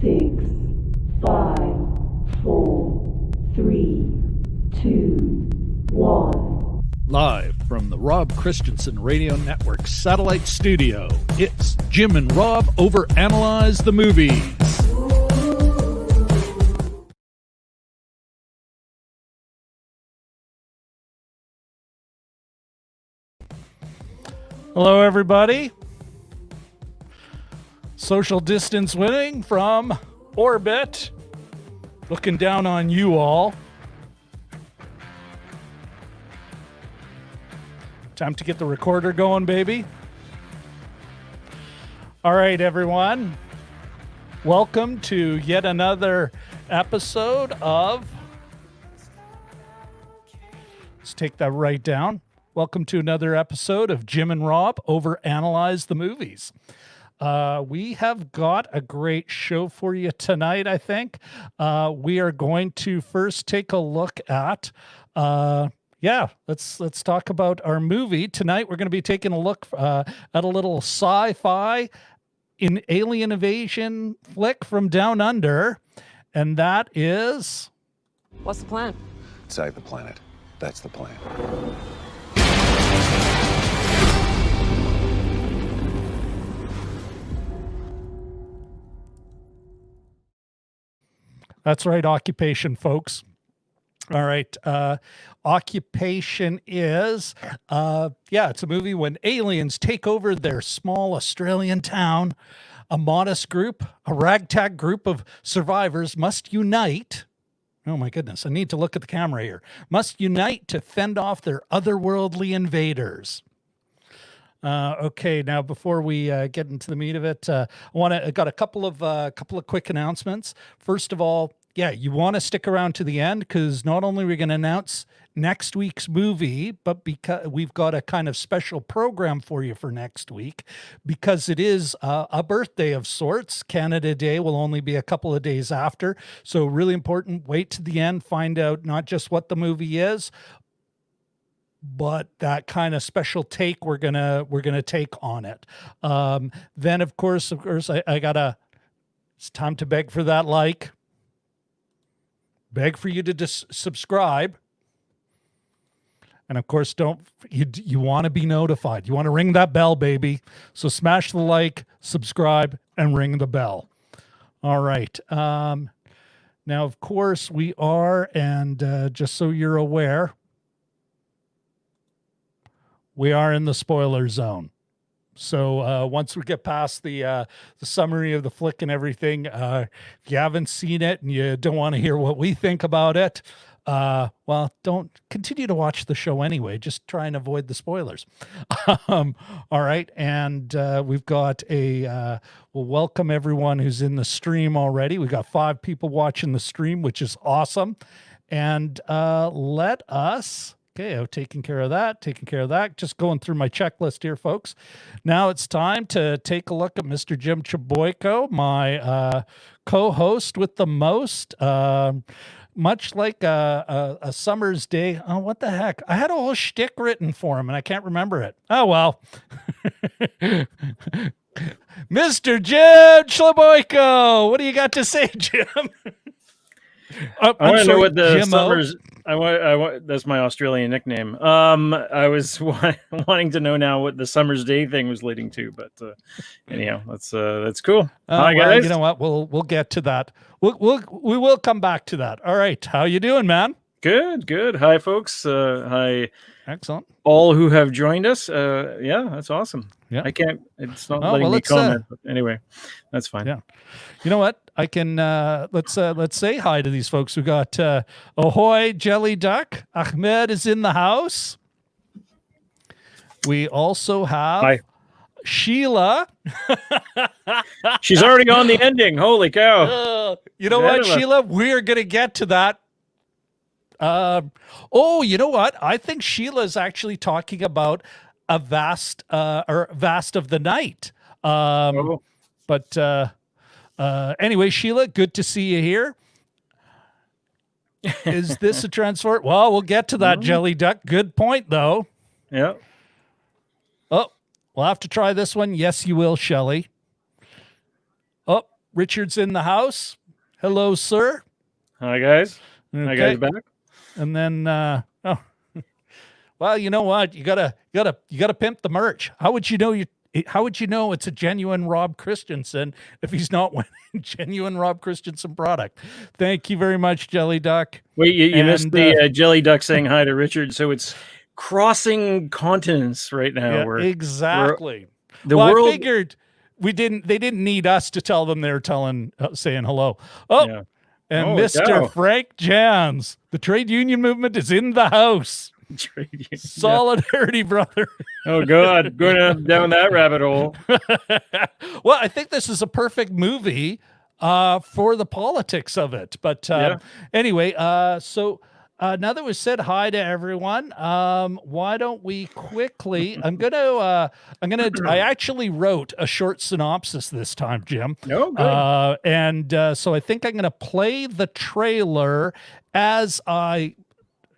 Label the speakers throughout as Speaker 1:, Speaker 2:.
Speaker 1: 6, 5, 4, 3, 2, 1.
Speaker 2: Live from the Rob Christensen Radio Network Satellite Studio, it's Jim and Rob Overanalyze the Movies. Hello, everybody. Social distance winning from orbit. Looking down on you all. Time to get the recorder going, baby. All right, everyone. Welcome to yet another episode of... Let's take that right down. Welcome to another episode of Jim and Rob Overanalyze the Movies. We have got a great show for you tonight, I think. We are going to first take a look at... let's talk about our movie. Tonight we're going to be taking a look at a little sci-fi in alien invasion flick from down under, and that is...
Speaker 3: What's the plan?
Speaker 4: Save the planet. That's the plan.
Speaker 2: That's right, Occupation, folks. All right. Occupation is, it's a movie when aliens take over their small Australian town. A modest group, a ragtag group of survivors must unite. Oh my goodness, I need to look at the camera here. Must unite to fend off their otherworldly invaders. Okay, now before we get into the meat of it, I got a couple of quick announcements. First of all, you want to stick around to the end because not only are we going to announce next week's movie, but because we've got a kind of special program for you for next week because it is a birthday of sorts. Canada Day will only be a couple of days after, so really important. Wait to the end, find out not just what the movie is, but that kind of special take we're gonna take on it. Then of course, I gotta. It's time to beg for that like. Beg for you to subscribe. And of course, you want to be notified. You want to ring that bell, baby. So smash the like, subscribe, and ring the bell. All right. Now, of course, we are, and just so you're aware, we are in the spoiler zone. So once we get past the summary of the flick and everything, if you haven't seen it and you don't want to hear what we think about it, don't continue to watch the show anyway. Just try and avoid the spoilers. All right. And we've got we'll welcome everyone who's in the stream already. We've got 5 people watching the stream, which is awesome. And let us... Okay, I've taken care of that. Just going through my checklist here, folks. Now it's time to take a look at Mr. Jim Chaboyko, my co-host with the most. Much like a summer's day. Oh, what the heck? I had a whole shtick written for him, and I can't remember it. Oh, well. Mr. Jim Chaboyko, what do you got to say, Jim?
Speaker 5: I want to know what the summer's... I want that's my Australian nickname. I was wanting to know now what the summer's day thing was leading to, but anyhow, that's cool. Hi guys.
Speaker 2: Well, you know what? We'll get to that. We will come back to that. All right, how you doing, man?
Speaker 5: Good. Hi, folks. Hi.
Speaker 2: Excellent.
Speaker 5: All who have joined us. That's awesome. Yeah. I can't. It's not letting me comment. But anyway, that's fine.
Speaker 2: Yeah. You know what? I can let's say hi to these folks. We got Ahoy Jelly Duck. Ahmed is in the house. We also have
Speaker 5: hi.
Speaker 2: Sheila.
Speaker 5: She's already on the ending. Holy cow.
Speaker 2: You know what, Sheila? We're gonna get to that. You know what? I think Sheila's actually talking about a vast of the night. But anyway, Sheila, good to see you here. Is this a transport? Well, we'll get to that, Jelly Duck. Good point, though.
Speaker 5: Yeah.
Speaker 2: Oh, we'll have to try this one. Yes, you will, Shelley. Oh, Richard's in the house. Hello, sir.
Speaker 5: Hi, guys.
Speaker 2: Okay.
Speaker 5: Hi, guys, back.
Speaker 2: And then, well, you know what? You gotta pimp the merch. How would you know it's a genuine Rob Christensen if he's not wearing genuine Rob Christensen product? Thank you very much, Jelly Duck.
Speaker 5: Wait, you missed the Jelly Duck saying hi to Richard. So it's crossing continents right now.
Speaker 2: Yeah, exactly.
Speaker 5: World.
Speaker 2: I figured they didn't need us to tell them. They're saying hello. Oh, yeah. And Mr. Frank Jans, the trade union movement is in the house.
Speaker 5: Trade union.
Speaker 2: Solidarity, brother.
Speaker 5: Oh, God. Going down that rabbit hole.
Speaker 2: Well, I think this is a perfect movie for the politics of it. But anyway, so now that we've said hi to everyone, why don't we quickly? I actually wrote a short synopsis this time, Jim.
Speaker 5: Oh, good.
Speaker 2: And so I think I'm gonna play the trailer as I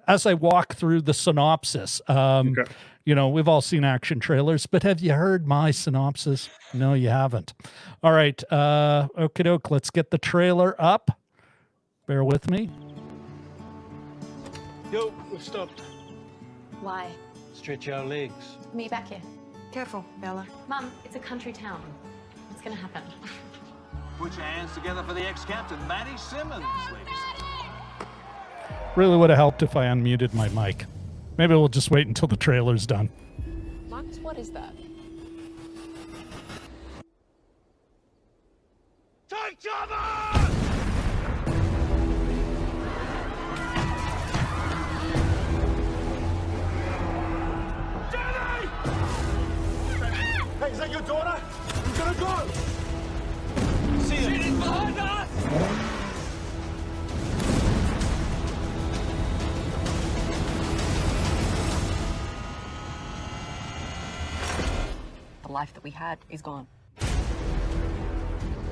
Speaker 2: walk through the synopsis.
Speaker 5: Okay.
Speaker 2: You know, we've all seen action trailers, but have you heard my synopsis? No, you haven't. All right, okie doke. Let's get the trailer up. Bear with me.
Speaker 3: Yo, we've stopped.
Speaker 6: Why?
Speaker 3: Stretch our legs.
Speaker 6: Meet back here.
Speaker 7: Careful, Bella.
Speaker 6: Mum, it's a country town. What's gonna happen?
Speaker 3: Put your hands together for the ex-captain, Matty Simmons, ladies.
Speaker 2: Really would have helped if I unmuted my mic. Maybe we'll just wait until the trailer's done.
Speaker 6: Max, what is that?
Speaker 3: Take cover! Jenny! Hey, is that your daughter? We're gonna go! See you. She's behind us!
Speaker 7: The life that we had is gone.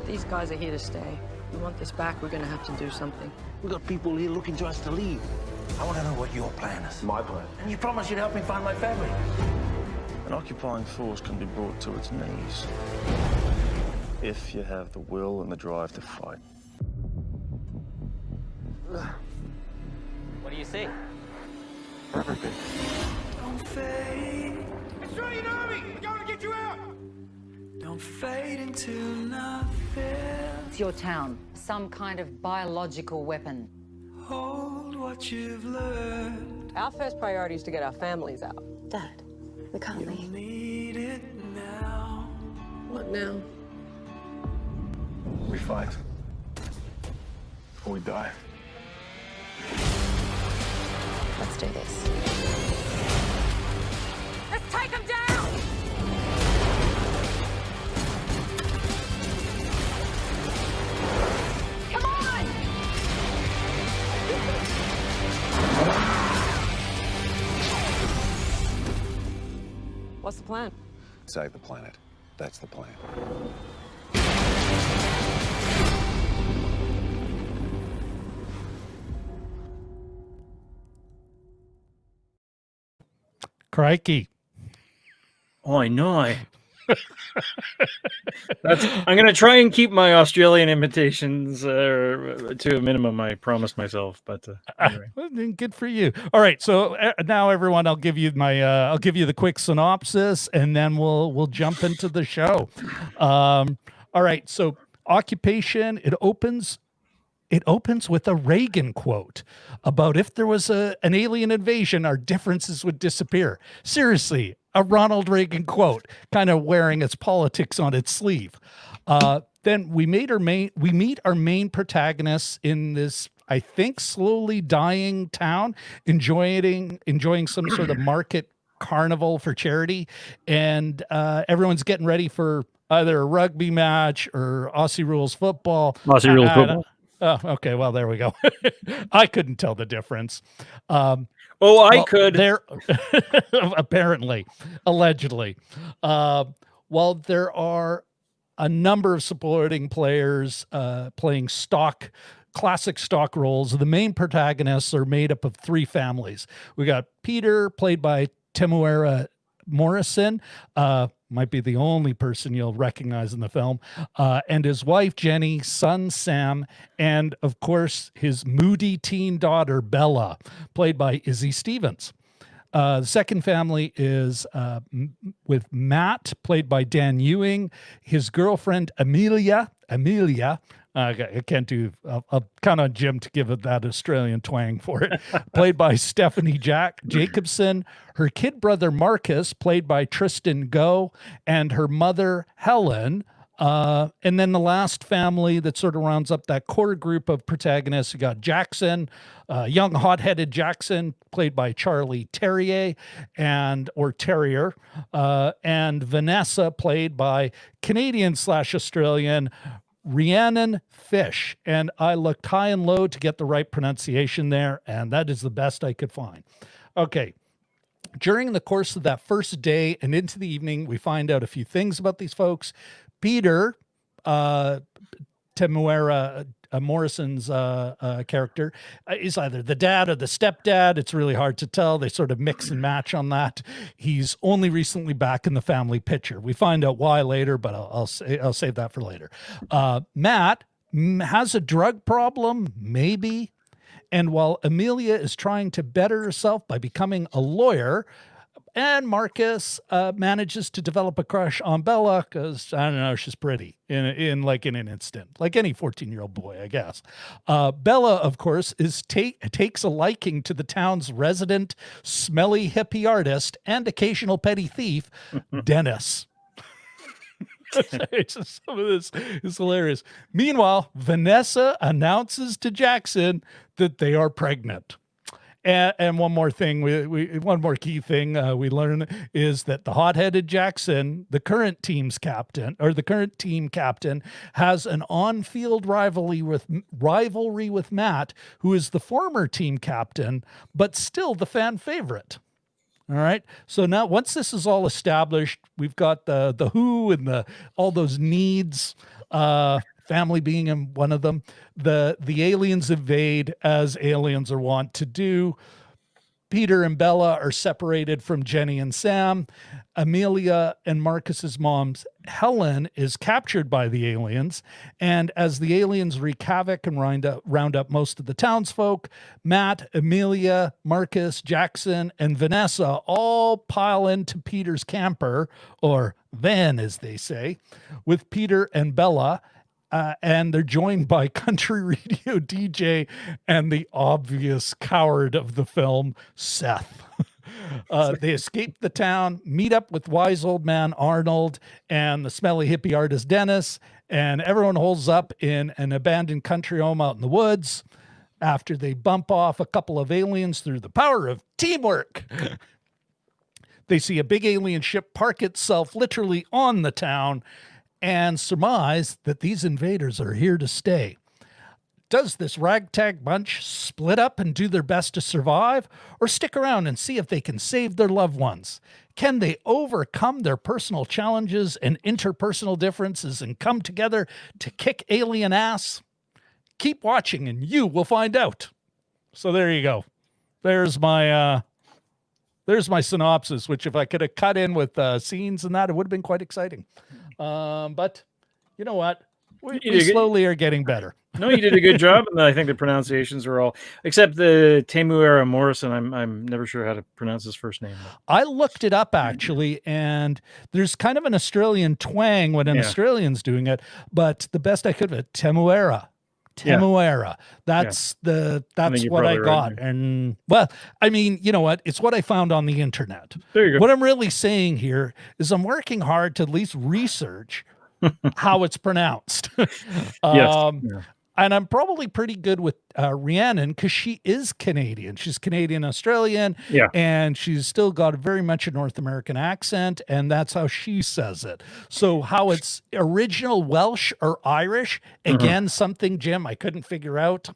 Speaker 7: These guys are here to stay. If we want this back, we're gonna have to do something.
Speaker 3: We've got people here looking to us to leave. I want to know what your plan is.
Speaker 8: My plan?
Speaker 3: And you promised you'd help me find my family.
Speaker 8: An occupying force can be brought to its knees if you have the will and the drive to fight.
Speaker 9: What do you see?
Speaker 8: Everything.
Speaker 3: Australian Army! We're going to get you out!
Speaker 10: Don't fade into nothing.
Speaker 11: It's your town. Some kind of biological weapon.
Speaker 10: Hold what you've learned.
Speaker 7: Our first priority is to get our families out.
Speaker 6: Dad, we can't
Speaker 10: You
Speaker 6: leave.
Speaker 10: need it now.
Speaker 7: What now?
Speaker 8: We fight. Or we die.
Speaker 6: Let's do this.
Speaker 11: Let's take them down! Come on!
Speaker 7: What's the plan?
Speaker 4: Save the planet. That's the plan.
Speaker 2: Crikey.
Speaker 5: Oh, I know. I'm going to try and keep my Australian imitations to a minimum. I promised myself, but anyway.
Speaker 2: Good for you. All right, so now everyone, I'll give you the quick synopsis, and then we'll jump into the show. All right, so occupation. It opens with a Reagan quote about if there was an alien invasion, our differences would disappear. Seriously, a Ronald Reagan quote, kind of wearing its politics on its sleeve. Then we meet our main protagonists in this, I think, slowly dying town, enjoying some sort of market carnival for charity, and everyone's getting ready for either a rugby match or Aussie rules football.
Speaker 5: Aussie rules football.
Speaker 2: Oh, okay. Well, there we go. I couldn't tell the difference.
Speaker 5: I could.
Speaker 2: There, apparently, allegedly. While there are a number of supporting players playing classic stock roles, the main protagonists are made up of three families. We got Peter, played by Temuera Morrison, might be the only person you'll recognize in the film, and his wife, Jenny, son, Sam, and of course, his moody teen daughter, Bella, played by Izzy Stevens. The second family is with Matt, played by Dan Ewing, his girlfriend, Amelia, I can't do, I'll count on Jim to give it that Australian twang for it, played by Stephany Jacobsen, her kid brother, Marcus, played by Trystan Go, and her mother, Helen. And then the last family that sort of rounds up that core group of protagonists, you got Jackson, young hot-headed Jackson, played by Charlie Terrier, and Vanessa, played by Canadian/Australian Rhiannon Fish. And I looked high and low to get the right pronunciation there, and that is the best I could find. Okay. During the course of that first day and into the evening, we find out a few things about these folks. Peter, Temuera, Morrison's character, is either the dad or the stepdad. It's really hard to tell. They sort of mix and match on that. He's only recently back in the family picture. We find out why later, but I'll save that for later. Matt has a drug problem, maybe. And while Amelia is trying to better herself by becoming a lawyer, and Marcus manages to develop a crush on Bella because, I don't know, she's pretty in an instant, like any 14-year-old boy, I guess. Bella, of course, takes a liking to the town's resident smelly hippie artist and occasional petty thief, Dennis. Some of this is hilarious. Meanwhile, Vanessa announces to Jackson that they are pregnant. And one more thing, one more key thing we learn is that the hot-headed Jackson, the current team captain, has an on-field rivalry with Matt, who is the former team captain, but still the fan favorite. All right. So now, once this is all established, we've got the who and all those needs. Family being in one of them. The aliens invade, as aliens are wont to do. Peter and Bella are separated from Jenny and Sam. Amelia and Marcus's mom's Helen is captured by the aliens. And as the aliens wreak havoc and round up most of the townsfolk, Matt, Amelia, Marcus, Jackson, and Vanessa all pile into Peter's camper, or van, as they say, with Peter and Bella. And they're joined by country radio DJ and the obvious coward of the film, Seth. They escape the town, meet up with wise old man Arnold and the smelly hippie artist Dennis, and everyone holds up in an abandoned country home out in the woods after they bump off a couple of aliens through the power of teamwork. They see a big alien ship park itself literally on the town and surmise that these invaders are here to stay. Does this ragtag bunch split up and do their best to survive, or stick around and see if they can save their loved ones? Can they overcome their personal challenges and interpersonal differences and come together to kick alien ass? Keep watching and you will find out. So there you go. There's my synopsis, which if I could have cut in with scenes and that, it would have been quite exciting. But you know what? We slowly are getting better.
Speaker 5: No, you did a good job. And I think the pronunciations are all, except the Temuera Morrison. I'm never sure how to pronounce his first name.
Speaker 2: I looked it up actually, and there's kind of an Australian twang when an Australian's doing it, but the best I could of it, Temuera. That's what I got. Right. And well, I mean, you know what? It's what I found on the internet.
Speaker 5: There you go.
Speaker 2: What I'm really saying here is I'm working hard to at least research how it's pronounced. And I'm probably pretty good with Rhiannon because she is Canadian. She's Canadian-Australian, and she's still got very much a North American accent, and that's how she says it. So how it's original Welsh or Irish, again, something, Jim, I couldn't figure out.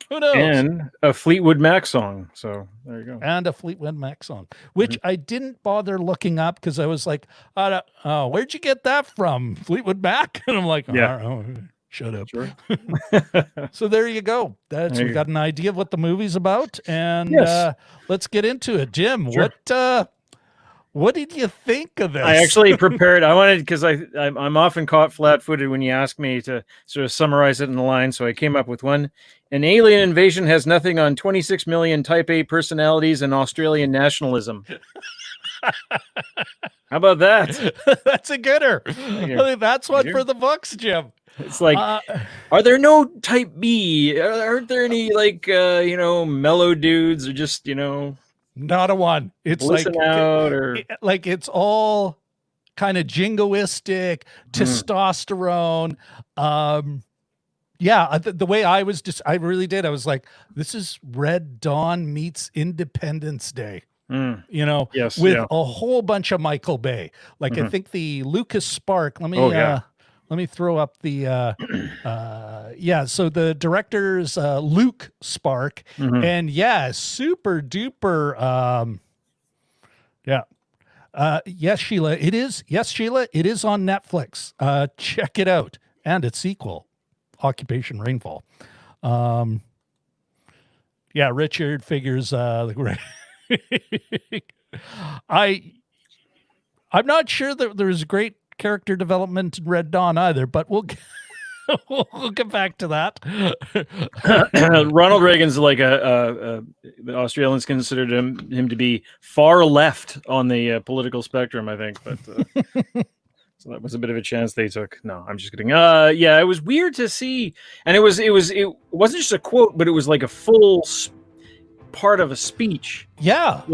Speaker 2: Who knows?
Speaker 5: And a Fleetwood Mac song. So there you go.
Speaker 2: And a Fleetwood Mac song, which I didn't bother looking up because I was like, where'd you get that from? Fleetwood Mac? And I'm like, shut up. Sure. So there you go. We got an idea of what the movie's about, and let's get into it. Jim, What did you think of this?
Speaker 5: I actually prepared. I wanted, because I'm often caught flat-footed when you ask me to sort of summarize it in the line. So I came up with one. An alien invasion has nothing on 26 million Type A personalities and Australian nationalism. How about that?
Speaker 2: That's a gooder. I think that's one for the books, Jim.
Speaker 5: It's like, are there no Type B? Aren't there any mellow dudes or just
Speaker 2: not a one? It's like it's all kind of jingoistic, testosterone. The way I was I really did. I was like, this is Red Dawn meets Independence Day.
Speaker 5: Yes,
Speaker 2: with a whole bunch of Michael Bay. Like I think the Lucas Sparke. Let me throw up the so the director's Luke Sparke, and super duper yes, Sheila, it is. Yes, Sheila, it is on Netflix. Check it out. And its sequel, Occupation Rainfall. Richard figures I'm not sure that there's great character development in Red Dawn either, but we'll get back to that.
Speaker 5: Ronald Reagan's like the Australians considered him to be far left on the political spectrum, I think, but so that was a bit of a chance they took. No, I'm just kidding. It was weird to see, and it wasn't just a quote, but it was like a full part of a speech. About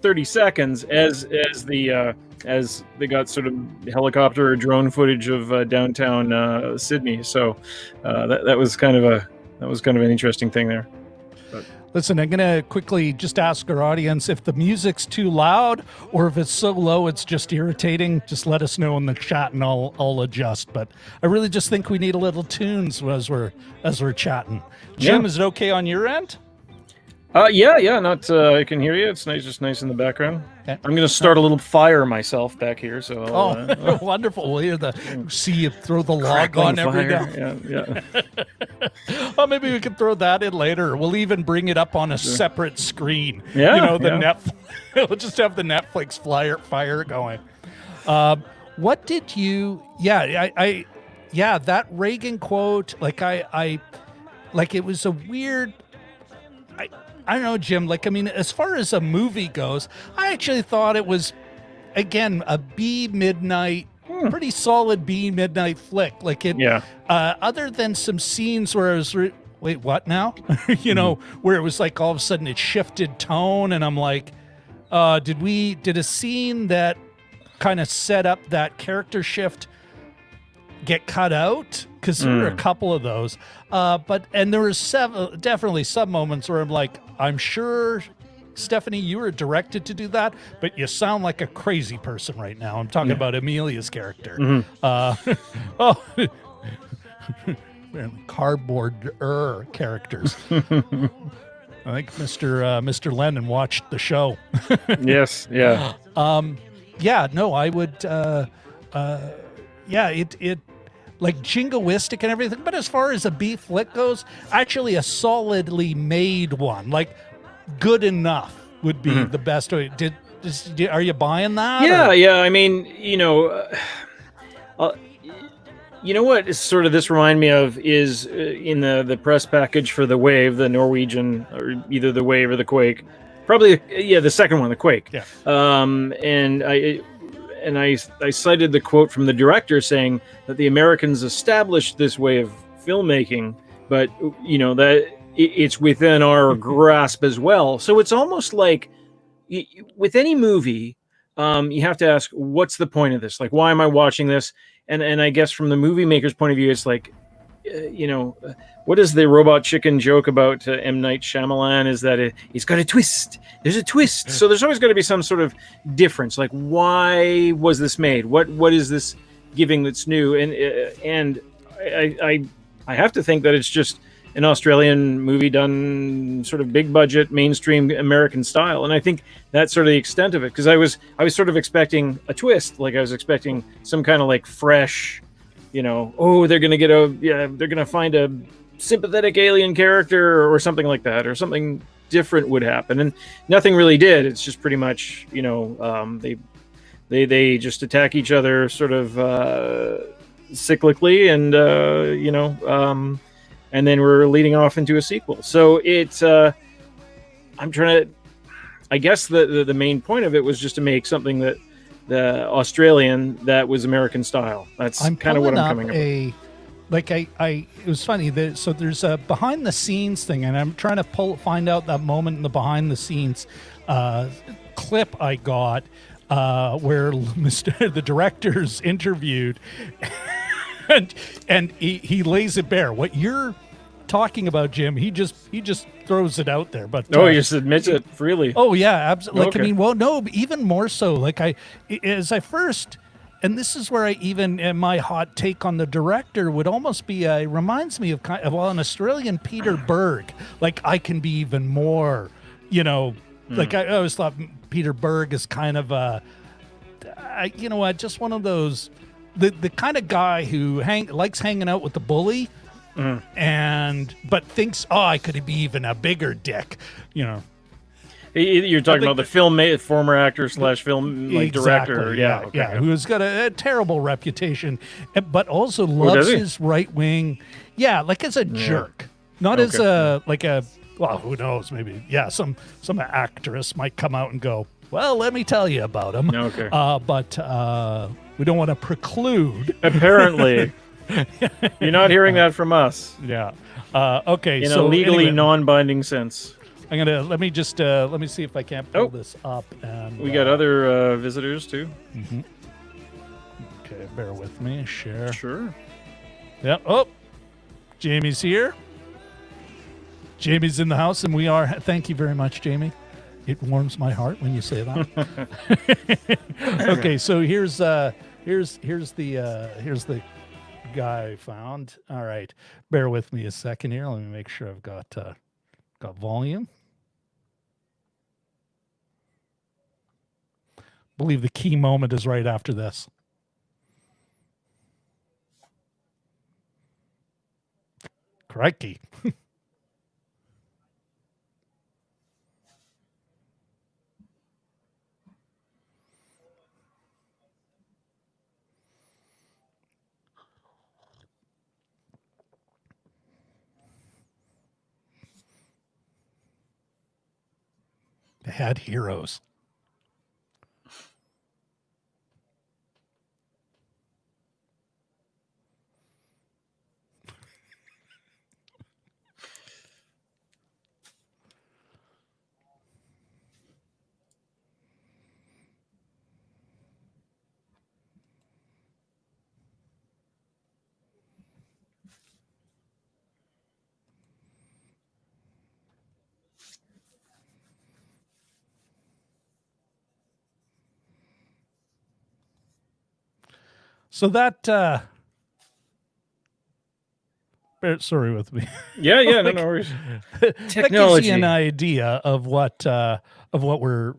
Speaker 5: 30 seconds as they got sort of helicopter or drone footage of downtown Sydney. So that was kind of an interesting thing there. But.
Speaker 2: Listen, I'm going to quickly just ask our audience if the music's too loud or if it's so low it's just irritating. Just let us know in the chat and I'll adjust. But I really just think we need a little tunes as we're chatting. Jim, is it okay on your end?
Speaker 5: Not I can hear you. It's nice, just nice in the background. Okay. I'm going to start a little fire myself back here. So
Speaker 2: wonderful. We'll hear see you throw the log on every now. Yeah. Maybe we can throw that in later. We'll even bring it up on a separate screen. Netflix. We'll just have the Netflix fire going. What did you? That Reagan quote. It was a weird. I don't know, Jim. As far as a movie goes, I actually thought it was, again, a B midnight, pretty solid B midnight flick. Other than some scenes where I was, wait, what now? Where it was like all of a sudden it shifted tone, and I'm like, did a scene that kind of set up that character shift get cut out? Because there were a couple of those, and there were definitely some moments where I'm like, I'm sure, Stephany, you were directed to do that, but you sound like a crazy person right now. I'm talking about Amelia's character. Cardboard characters. I think Mr. Lennon watched the show.
Speaker 5: Yes. Yeah.
Speaker 2: I would. It. Like jingoistic and everything, but as far as a B flick goes, actually a solidly made one, like good enough would be the best way. Are you buying that?
Speaker 5: Yeah. I mean, what is sort of this remind me of is in the press package for The Wave, the Norwegian, or either The Wave or The Quake, probably the second one, The Quake.
Speaker 2: Yeah.
Speaker 5: And I cited the quote from the director saying that the Americans established this way of filmmaking, but that it's within our grasp as well. So it's almost like with any movie, you have to ask, what's the point of this? Like, why am I watching this? And I guess from the movie maker's point of view, it's like, what is the robot chicken joke about M. Night Shyamalan? Is that it's got a twist. There's a twist. So there's always got to be some sort of difference. Like, why was this made? What is this giving that's new? And I have to think that it's just an Australian movie done sort of big budget, mainstream American style. And I think that's sort of the extent of it. Because I was sort of expecting a twist. Like I was expecting some kind of like fresh, they're gonna find a sympathetic alien character or something like that, or something different would happen, and nothing really did. It's just pretty much, you know, they just attack each other sort of cyclically, and you know, and then we're leading off into a sequel. So it's I'm trying to, I guess the main point of it was just to make something that the Australian that was American style. That's kind of what I'm coming up with.
Speaker 2: Like it was funny that so there's a behind the scenes thing, and I'm trying to find out that moment in the behind the scenes clip I got where the director's interviewed, and he lays it bare. What you're talking about, Jim, he just throws it out there. But
Speaker 5: he just admits it freely.
Speaker 2: Oh yeah, absolutely. Like, okay. I mean, well, no, even more so. Like as I first. And this is where I even, my hot take on the director would almost be, reminds me of an Australian Peter Berg. Like, I can be even more, you know, like I always thought Peter Berg is kind of you know what, just one of those, the kind of guy who likes hanging out with the bully but thinks, I could be even a bigger dick, you know.
Speaker 5: You're talking about the former actor / film director.
Speaker 2: Yeah, who's got a terrible reputation, but also loves his right wing. Yeah, like as a jerk, not as well, who knows? Maybe some actress might come out and go, well, let me tell you about him.
Speaker 5: Okay,
Speaker 2: but we don't want to preclude.
Speaker 5: Apparently, you're not hearing that from us.
Speaker 2: Yeah. Okay.
Speaker 5: In a legally non-binding sense.
Speaker 2: I'm gonna let me see if I can't pull this up. And
Speaker 5: we got other visitors too.
Speaker 2: Mm-hmm. Okay, bear with me. Share.
Speaker 5: Sure.
Speaker 2: Yep. Oh, Jamie's here. Jamie's in the house, and we are. Thank you very much, Jamie. It warms my heart when you say that. Okay, so here's the guy I found. All right, bear with me a second here. Let me make sure I've got volume. I believe the key moment is right after this. Crikey. They had heroes. So that, sorry with me.
Speaker 5: Yeah, no worries.
Speaker 2: Technology. That gives you an idea of what we're,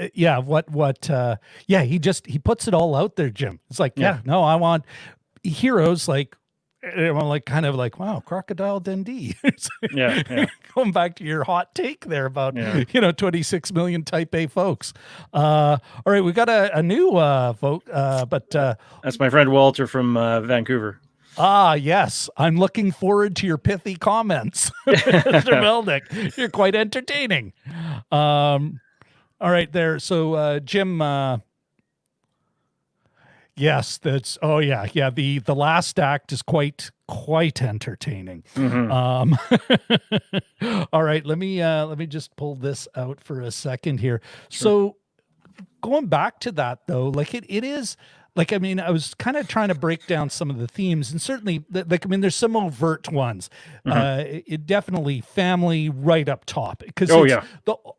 Speaker 2: he puts it all out there, Jim. It's like, I want heroes like, kind of like, wow, Crocodile Dundee. Going back to your hot take there about 26 million Type A folks. All right, we got a new vote, but
Speaker 5: that's my friend Walter from Vancouver.
Speaker 2: Yes, I'm looking forward to your pithy comments, Mr. Melnick. You're quite entertaining. All right, there. So Jim. Yes, that's. Oh yeah. The last act is quite entertaining.
Speaker 5: Mm-hmm.
Speaker 2: All right, let me just pull this out for a second here. Sure. So going back to that though, like it is. Like, I mean, I was kind of trying to break down some of the themes, and certainly, like, I mean, there's some overt ones. It definitely family right up top, because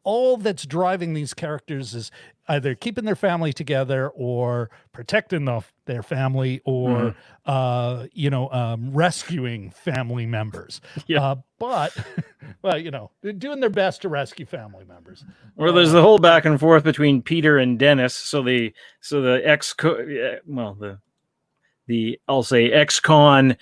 Speaker 2: all that's driving these characters is either keeping their family together or protecting their family or rescuing family members. But they're doing their best to rescue family members.
Speaker 5: Well, there's the whole back and forth between Peter and Dennis. So the I'll say ex-con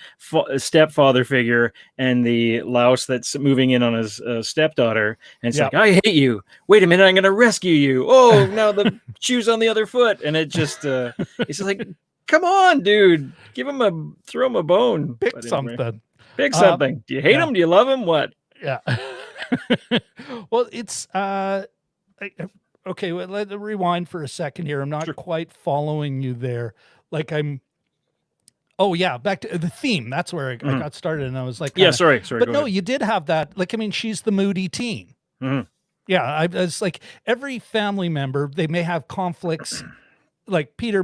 Speaker 5: stepfather figure and the louse that's moving in on his stepdaughter, and it's like, I hate you. Wait a minute, I'm going to rescue you. Oh, now the shoe's on the other foot, and it just it's just like, come on, dude, throw him a bone.
Speaker 2: Pick something.
Speaker 5: Pick something. Do you hate him? Do you love him? What?
Speaker 2: Yeah. Well, it's okay. Well, let's rewind for a second here. I'm not quite following you there. Like oh yeah, back to the theme. That's where I got started, and I was like,
Speaker 5: sorry.
Speaker 2: But no, you did have that. Like, I mean, she's the moody teen. Yeah, it's like every family member, they may have conflicts. Like Peter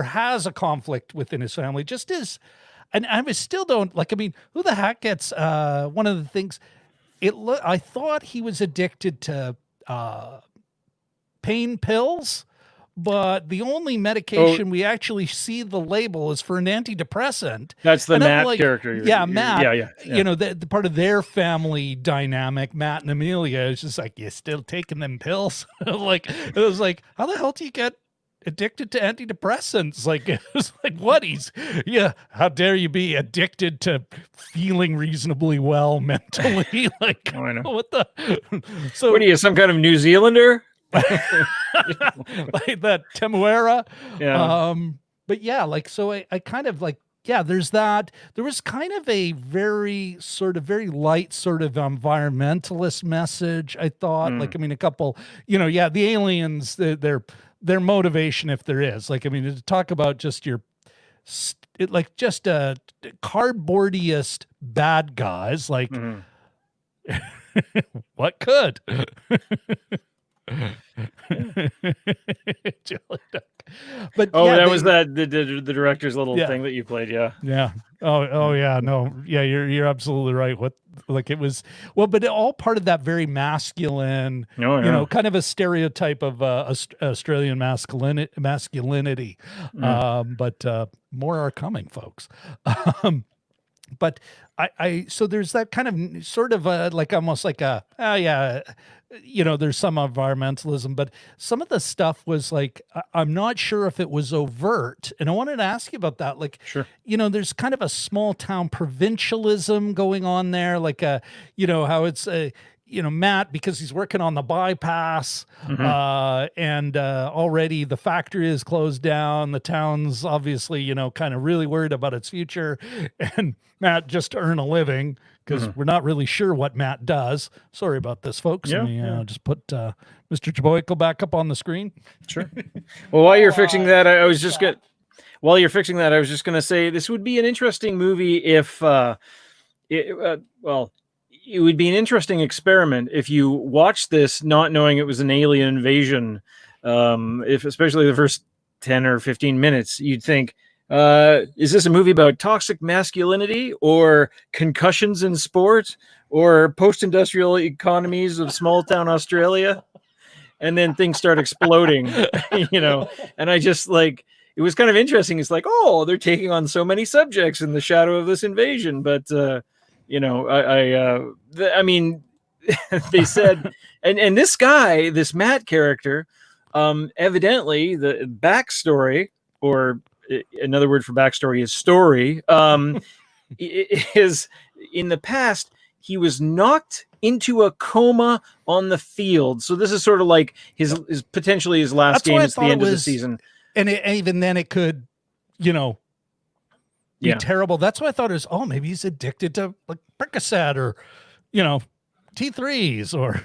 Speaker 2: has a conflict within his family, just as, and I still don't like. I mean, who the heck gets one of the things? I thought he was addicted to pain pills. But the only medication we actually see the label is for an antidepressant.
Speaker 5: That's the Matt character.
Speaker 2: Matt.
Speaker 5: Yeah.
Speaker 2: You know, the part of their family dynamic, Matt and Amelia, is just like, you still taking them pills? Like, it was like, how the hell do you get addicted to antidepressants? Like, it was like, what? How dare you be addicted to feeling reasonably well mentally? Like,
Speaker 5: I know.
Speaker 2: What the? So,
Speaker 5: what are you, some kind of New Zealander?
Speaker 2: Like that Temuera. But yeah, like, so I kind of like, there's that. There was kind of a very light sort of environmentalist message, I thought. Like, I mean, a couple, the aliens, their motivation, if there is, like, I mean, to talk about just just a cardboardiest bad guys, like what could? But
Speaker 5: that was the director's little thing that you played.
Speaker 2: You're absolutely right. It was but all part of that very masculine, kind of a stereotype of Australian masculinity. But more are coming, folks. But so there's that kind of sort of like almost like there's some environmentalism, but some of the stuff was like, I'm not sure if it was overt. And I wanted to ask you about that. Like, there's kind of a small town provincialism going on there. Like, how it's, Matt, because he's working on the bypass, and already the factory is closed down. The town's obviously, kind of really worried about its future. And Matt just to earn a living, because we're not really sure what Matt does. Sorry about this, folks. Let me just put Mr. Chaboyko back up on the scrring.
Speaker 5: Sure. Well, while you're fixing that, I was just going to say this would be an interesting movie if, it would be an interesting experiment if you watched this not knowing it was an alien invasion. If especially the first 10 or 15 minutes, you'd think, is this a movie about toxic masculinity or concussions in sport or post-industrial economies of small town Australia? And then things start exploding, and I just like, it was kind of interesting. It's like, oh, they're taking on so many subjects in the shadow of this invasion. But, I mean, they said, and this guy, this Matt character, evidently the backstory, or another word for backstory is story, is in the past, he was knocked into a coma on the field. So this is sort of like his potentially his last game at the end of the season.
Speaker 2: And even then it could, be terrible. That's what I thought it was. Oh, maybe he's addicted to like Percocet or, T3s or.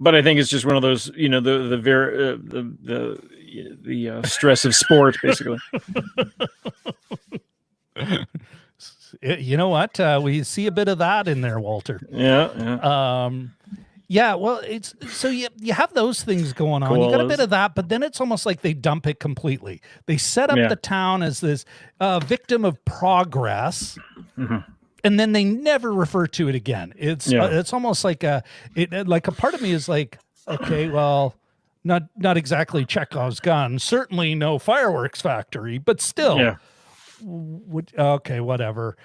Speaker 5: But I think it's just one of those, the stress of sport, basically.
Speaker 2: You know what? We see a bit of that in there, Walter.
Speaker 5: Yeah.
Speaker 2: Well, it's so you have those things going on. You got a bit of that, but then it's almost like they dump it completely. They set up the town as this victim of progress. And then they never refer to it again. It's almost like a part of me is like, okay, well, not exactly Chekhov's gun, certainly no fireworks factory, but still, okay, whatever.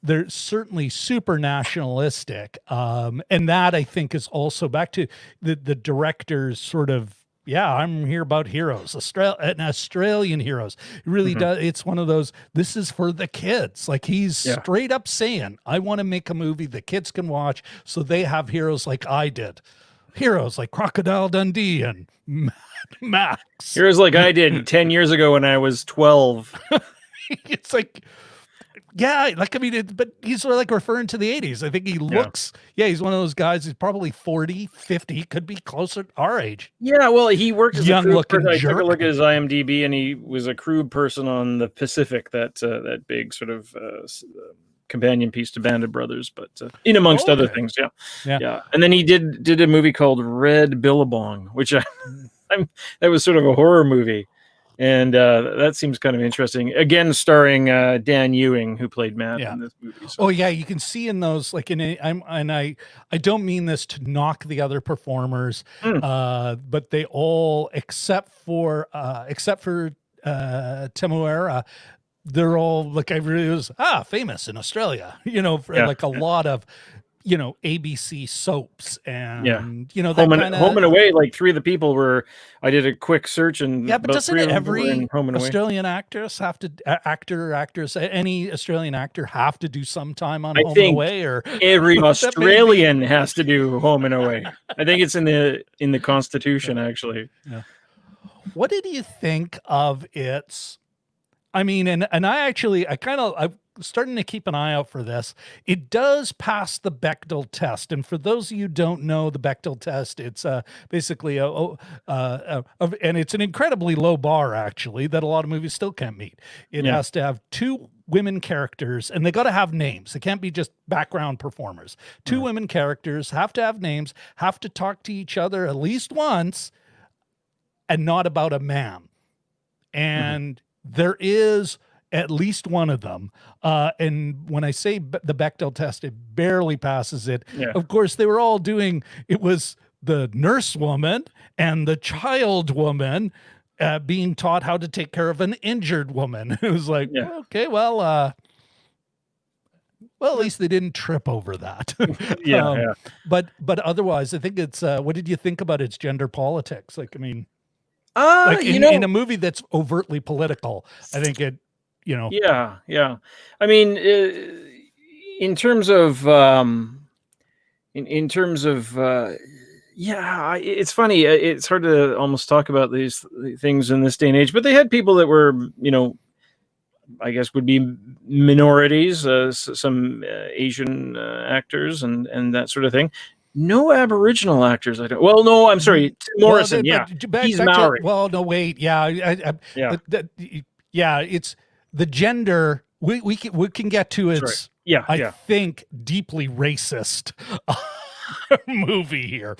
Speaker 2: They're certainly super nationalistic, and that I think is also back to the director's sort of yeah, I'm here about heroes, Australian heroes. It really does. It's one of those, this is for the kids. Like he's straight up saying, I want to make a movie the kids can watch so they have heroes like I did. Heroes like Crocodile Dundee and Max.
Speaker 5: Heroes like I did 10 years ago when I was 12.
Speaker 2: It's like, yeah, like, I mean, but he's sort of like referring to the 80s. I think he looks, he's one of those guys who's probably 40, 50, could be closer to our age.
Speaker 5: Yeah, well, he worked as
Speaker 2: young
Speaker 5: a crew
Speaker 2: looking
Speaker 5: person. I
Speaker 2: jerk.
Speaker 5: took a look at his IMDb, and he was a crew person on the Pacific, that big sort of companion piece to Band of Brothers, but in amongst other things, yeah. And then he did a movie called Red Billabong, which that was sort of a horror movie. And that seems kind of interesting. Again, starring Dan Ewing, who played Matt in this movie. So.
Speaker 2: Oh yeah, you can see in those, like I don't mean this to knock the other performers, but they all except for Temuera, they're all like famous in Australia. You know, for like a lot of ABC soaps and that
Speaker 5: Home and Away. Like 3 of the people were. I did a quick search and
Speaker 2: but doesn't every Australian
Speaker 5: Away.
Speaker 2: Actress have to actress any Australian actor have to do some time on Home and Away? Or
Speaker 5: every Australian has to do Home and Away. I think it's in the Constitution actually.
Speaker 2: Yeah. What did you think of its? I mean, and I'm starting to keep an eye out for this. It does pass the Bechdel test. And for those of you who don't know the Bechdel test, it's basically and it's an incredibly low bar, actually, that a lot of movies still can't meet. It has to have 2 women characters, and they got to have names. It can't be just background performers. 2 women characters have to have names, have to talk to each other at least once, and not about a man. And there is at least one of them. And when I say the Bechdel test, it barely passes it. Yeah. Of course, they were all doing, it was the nurse woman and the child woman being taught how to take care of an injured woman. It was like, okay, well, at least they didn't trip over that. But otherwise, I think it's, what did you think about its gender politics? Like, I mean, in a movie that's overtly political, I think it,
Speaker 5: Yeah. I mean, in terms of, it's funny. It's hard to almost talk about these things in this day and age, but they had people that were, I guess would be minorities, some Asian actors and that sort of thing. No Aboriginal actors. I don't. Well, no, I'm sorry. Morrison. He's Maori.
Speaker 2: No, wait. It's the gender. We can get to its. I think deeply racist movie here,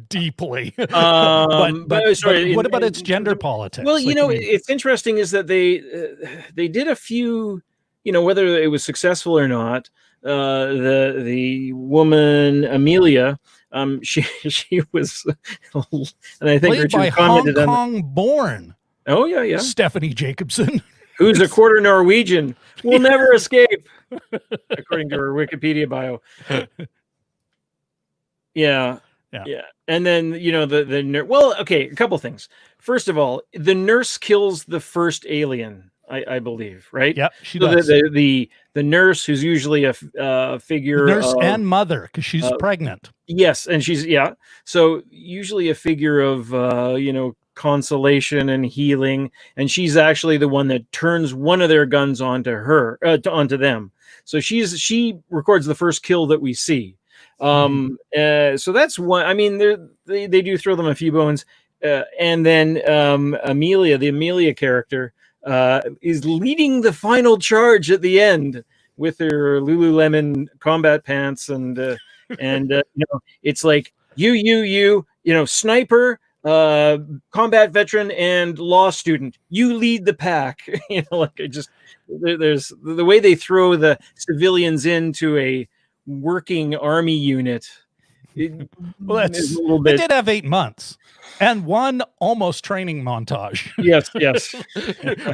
Speaker 2: deeply. But what about its gender politics?
Speaker 5: Well, it's interesting is that they did a few. Whether it was successful or not. The woman Amelia, she was, and I think
Speaker 2: played by Hong Kong born.
Speaker 5: Oh yeah.
Speaker 2: Stephany Jacobsen,
Speaker 5: who's a quarter Norwegian, will never escape, according to her Wikipedia bio. Yeah. And then the nurse. Well, okay, a couple things. First of all, the nurse kills the first alien. I believe, right?
Speaker 2: Yep, she does.
Speaker 5: The nurse, who's usually a figure,
Speaker 2: nurse and mother, because she's pregnant.
Speaker 5: Yes, and she's so usually a figure of consolation and healing, and she's actually the one that turns one of their guns onto onto them. So she records the first kill that we see. So that's one. I mean, they do throw them a few bones, and then Amelia, the Amelia character. Is leading the final charge at the end with her Lululemon combat pants and it's like you sniper, combat veteran and law student, you lead the pack. There's the way they throw the civilians into a working army unit.
Speaker 2: Well, they did have 8 months and one almost training montage.
Speaker 5: Yes.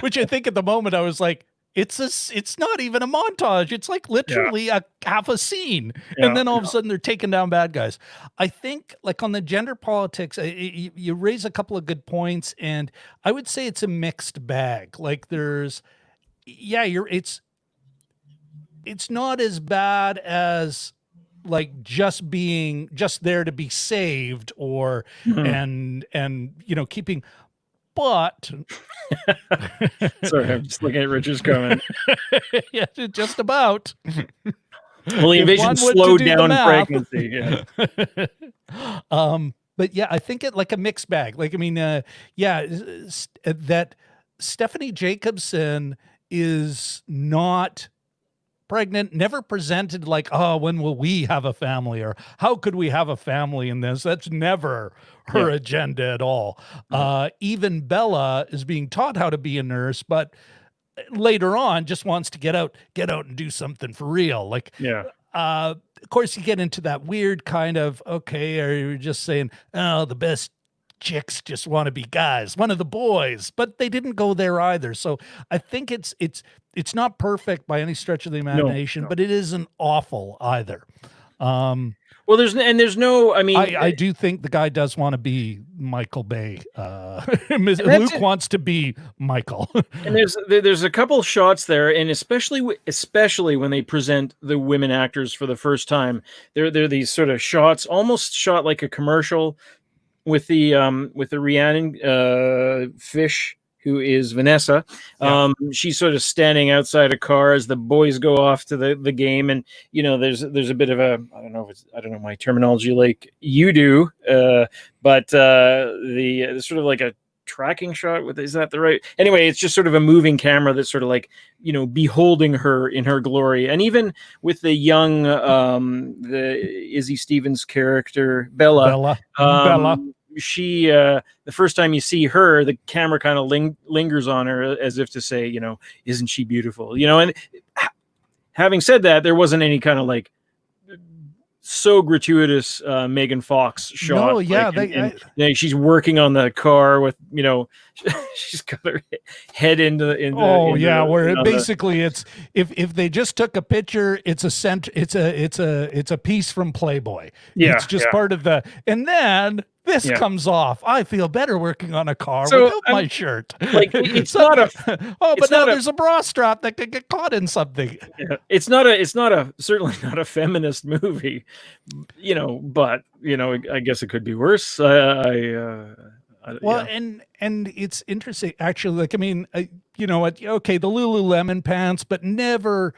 Speaker 2: Which I think at the moment I was like, it's not even a montage. It's like literally a half a scene. And then all of a sudden they're taking down bad guys. I think like on the gender politics, you raise a couple of good points, and I would say it's a mixed bag. Like there's, it's not as bad as like just there to be saved or, and keeping, but
Speaker 5: sorry, I'm just looking at Richard's comment.
Speaker 2: Yeah, just about.
Speaker 5: Well, the invasion slowed down pregnancy. Yeah.
Speaker 2: But yeah, I think it like a mixed bag. Like, I mean, that Stephany Jacobsen is not pregnant, never presented like, oh, when will we have a family, or how could we have a family in this? That's never her agenda at all. Even Bella is being taught how to be a nurse, but later on just wants to get out and do something for real. Like, of course you get into that weird kind of, okay, are you just saying, oh, the best chicks just want to be guys, one of the boys, but they didn't go there either. So I think it's not perfect by any stretch of the imagination, but it isn't awful either.
Speaker 5: Well, there's no, I mean,
Speaker 2: I do think the guy does want to be Michael Bay. Luke wants to be Michael.
Speaker 5: And there's a couple shots there, and especially when they present the women actors for the first time, there are these sort of shots, almost shot like a commercial, with the Rhiannon fish, who is Vanessa. She's sort of standing outside a car as the boys go off to the game, and there's a bit of a, I don't know my terminology like you do, but the sort of like a tracking shot with, is that the right? Anyway, it's just sort of a moving camera that's sort of like, beholding her in her glory. And even with the young the Izzy Stevens character Bella. She the first time you see her, the camera kind of lingers on her as if to say, isn't she beautiful? And having said that, there wasn't any kind of like so gratuitous Megan Fox shot.
Speaker 2: No, yeah,
Speaker 5: she's working on the car with, she's got her head into
Speaker 2: where basically it's if they just took a picture, it's a piece from Playboy. It's just part of the, and then this comes off. I feel better working on a car without my shirt.
Speaker 5: Like, it's not a.
Speaker 2: But now there's a bra strap that could get caught in something.
Speaker 5: Yeah, it's certainly not a feminist movie, But I guess it could be worse.
Speaker 2: And it's interesting actually. Like, I mean, okay, the Lululemon pants, but never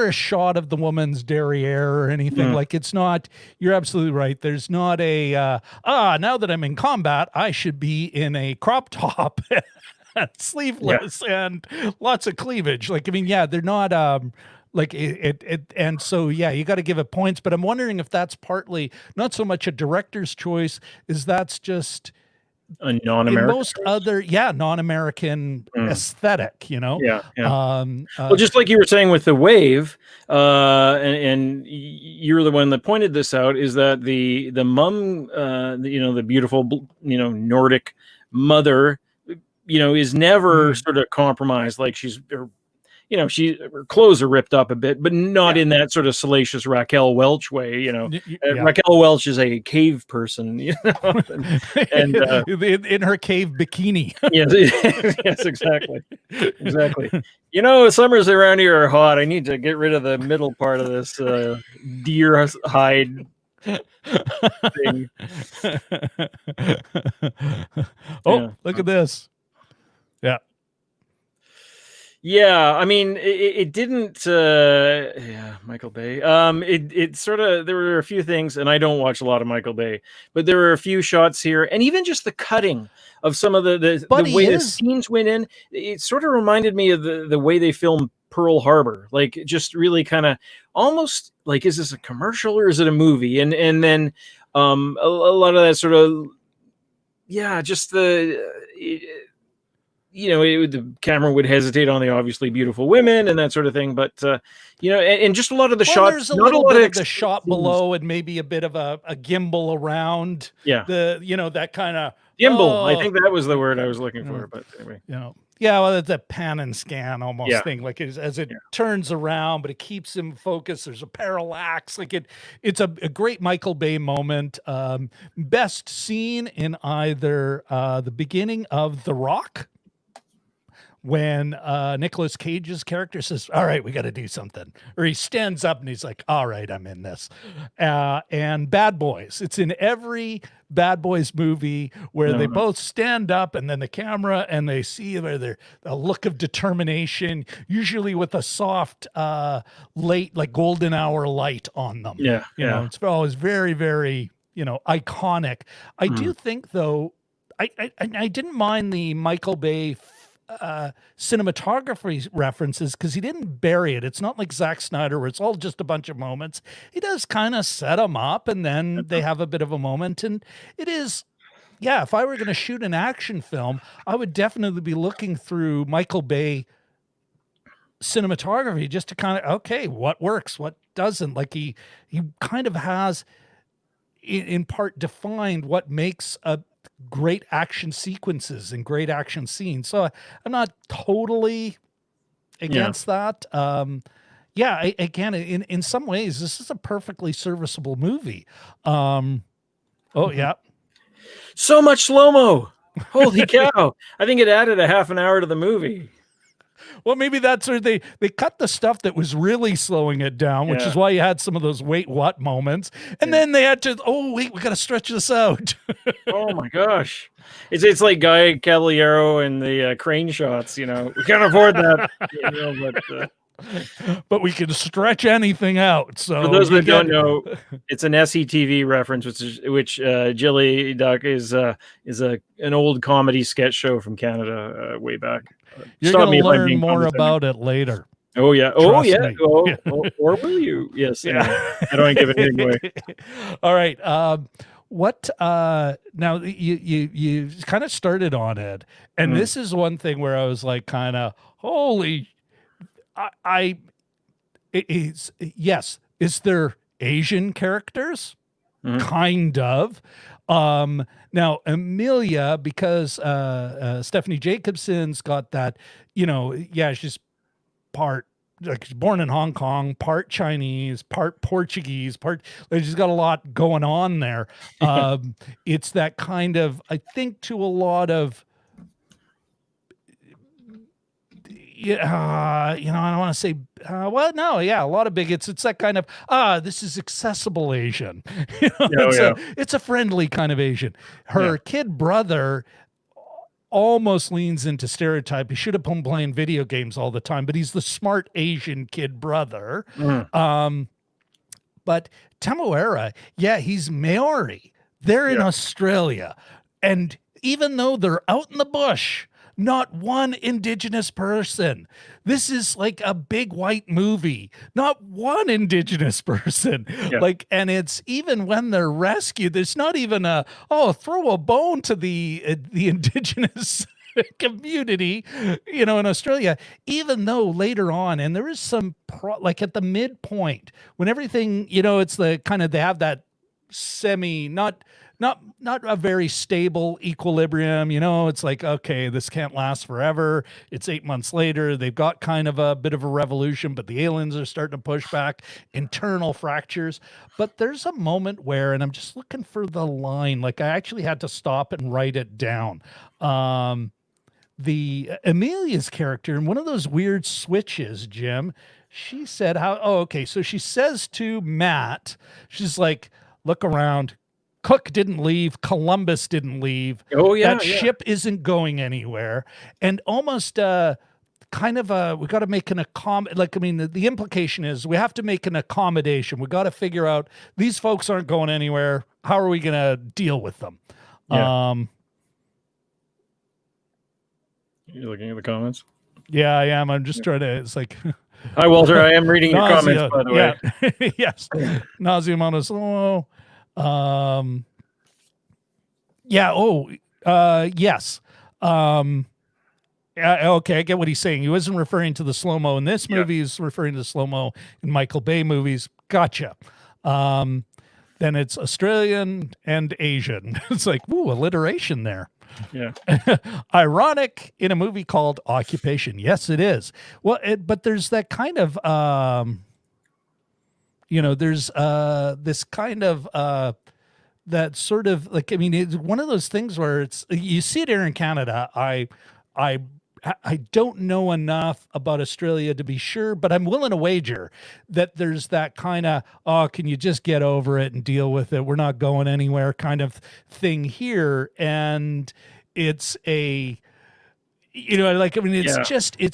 Speaker 2: a shot of the woman's derriere or anything. Like, it's not, you're absolutely right. There's not a, now that I'm in combat, I should be in a crop top, sleeveless and lots of cleavage. Like, I mean, they're not, like it. And so, you got to give it points, but I'm wondering if that's partly not so much a director's choice, is that's just
Speaker 5: a non-American,
Speaker 2: most other non-American aesthetic,
Speaker 5: well, just like you were saying with the wave, and you're the one that pointed this out, is that the mom, the beautiful Nordic mother, is never sort of compromised. Like, she's her clothes are ripped up a bit, but not in that sort of salacious Raquel Welch way. Raquel Welch is a cave person, and
Speaker 2: in her cave bikini.
Speaker 5: yes, exactly. Summers around here are hot. I need to get rid of the middle part of this deer hide thing.
Speaker 2: Look at this.
Speaker 5: Yeah, I mean, it didn't. Michael Bay. It sort of, there were a few things, and I don't watch a lot of Michael Bay, but there were a few shots here, and even just the cutting of some of the way the scenes went in. It sort of reminded me of the way they filmed Pearl Harbor, like just really kind of almost like, is this a commercial or is it a movie? And then a lot of that sort of, just the. The camera would hesitate on the obviously beautiful women and that sort of thing, but and just a lot of the shots.
Speaker 2: There's a little bit of the shot below, and maybe a bit of a gimbal around. That kind of
Speaker 5: gimbal. I think that was the word I was looking for. But anyway,
Speaker 2: Yeah, well, it's a pan and scan almost thing. Like as it turns around, but it keeps him focused. There's a parallax. Like it's a great Michael Bay moment. Best scene in either the beginning of The Rock, when Nicolas Cage's character says, all right, we got to do something. Or he stands up and he's like, all right, I'm in this. And Bad Boys. It's in every Bad Boys movie where they both stand up and then the camera and they see a look of determination, usually with a soft, late, like golden hour light on them.
Speaker 5: Yeah.
Speaker 2: You know, it's always very, very, iconic. I do think, though, I didn't mind the Michael Bay cinematography references because he didn't bury it. It's not like Zack Snyder where it's all just a bunch of moments. He does kind of set them up and then they have a bit of a moment. And it is, if I were going to shoot an action film, I would definitely be looking through Michael Bay cinematography just to kind of, okay, what works, what doesn't. Like he kind of has in part defined what makes a great action sequences and great action scenes. So I'm not totally against that. Again, in some ways, this is a perfectly serviceable movie. So
Speaker 5: much slow-mo. Holy cow. I think it added a half an hour to the movie.
Speaker 2: Well, maybe that's where they cut the stuff that was really slowing it down, which is why you had some of those wait what moments. And then they had to, we got to stretch this out.
Speaker 5: Oh my gosh. It's like Guy Caballero and the crane shots, we can't afford that.
Speaker 2: But we can stretch anything out. So
Speaker 5: for those that don't know, it's an SCTV reference, which Jilly Duck is an old comedy sketch show from Canada way back.
Speaker 2: You're going to learn more about it later.
Speaker 5: Oh yeah.
Speaker 2: Trust me.
Speaker 5: Or will you? Yes. Yeah. I don't give anything away.
Speaker 2: All right. What now you kind of started on it, and this is one thing where I was like, kind of, holy. Is there Asian characters? Kind of. Now Amelia, because Stephany Jacobsen's got that, she's part, like, she's born in Hong Kong, part Chinese, part Portuguese, she's got a lot going on there. It's that kind of, I think, to a lot of, I don't want to say, a lot of bigots. It's that kind of, this is accessible Asian. It's a friendly kind of Asian. Her kid brother almost leans into stereotype. He should have been playing video games all the time, but he's the smart Asian kid brother. But Temuera, he's Maori. They're in Australia. And even though they're out in the bush, not one Indigenous person. This is like a big white movie. Not one Indigenous person. And it's even when they're rescued, there's not even throw a bone to the Indigenous community, in Australia, even though later on, and there is some like at the midpoint when everything, it's the kind of, they have that not a very stable equilibrium. It's like, okay, this can't last forever. It's 8 months later. They've got kind of a bit of a revolution, but the aliens are starting to push back, internal fractures. But there's a moment where, and I'm just looking for the line, like I actually had to stop and write it down. The Amelia's character, in one of those weird switches, Jim, she said so she says to Matt, she's like, look around. Cook didn't leave. Columbus didn't leave. That ship isn't going anywhere. And almost kind of we got to make an the implication is we have to make an accommodation. We got to figure out these folks aren't going anywhere. How are we going to deal with them?
Speaker 5: You're looking at the comments?
Speaker 2: Yeah, I am. I'm just trying to, it's like.
Speaker 5: Hi, Walter. I am reading your comments, by the way.
Speaker 2: Yes. Nausea mono. Yes. Okay, I get what he's saying. He wasn't referring to the slow-mo in this movie. He's referring to the slow-mo in Michael Bay movies. Gotcha. then it's Australian and Asian. It's like, ooh, alliteration there.
Speaker 5: Yeah.
Speaker 2: Ironic in a movie called Occupation. Yes, it is. Well, but there's that kind of, there's this kind of, that sort of like, I mean, it's one of those things where it's, you see it here in Canada. I don't know enough about Australia to be sure, but I'm willing to wager that there's that kind of, oh, can you just get over it and deal with it? We're not going anywhere kind of thing here. And it's it's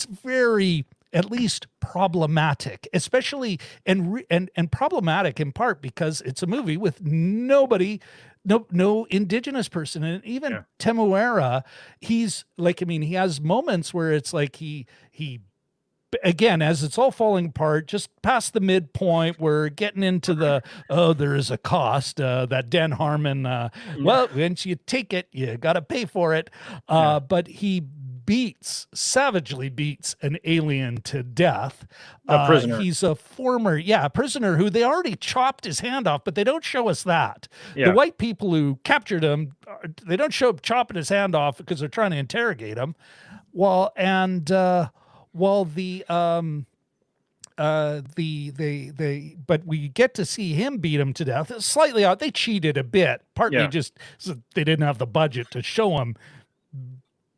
Speaker 2: very, at least problematic, especially and problematic in part because it's a movie with nobody, no Indigenous person. And even Temuera, he's like, I mean, he has moments where it's like he again, as it's all falling apart, just past the midpoint, we're getting into the, there is a cost, that Dan Harmon, well, once you take it, you got to pay for it. But he savagely beats an alien to death.
Speaker 5: A prisoner.
Speaker 2: He's a former, prisoner who they already chopped his hand off, but they don't show us that.
Speaker 5: Yeah.
Speaker 2: The white people who captured him, they don't show up chopping his hand off because they're trying to interrogate him. But we get to see him beat him to death. It's slightly out. They cheated a bit, partly just so they didn't have the budget to show him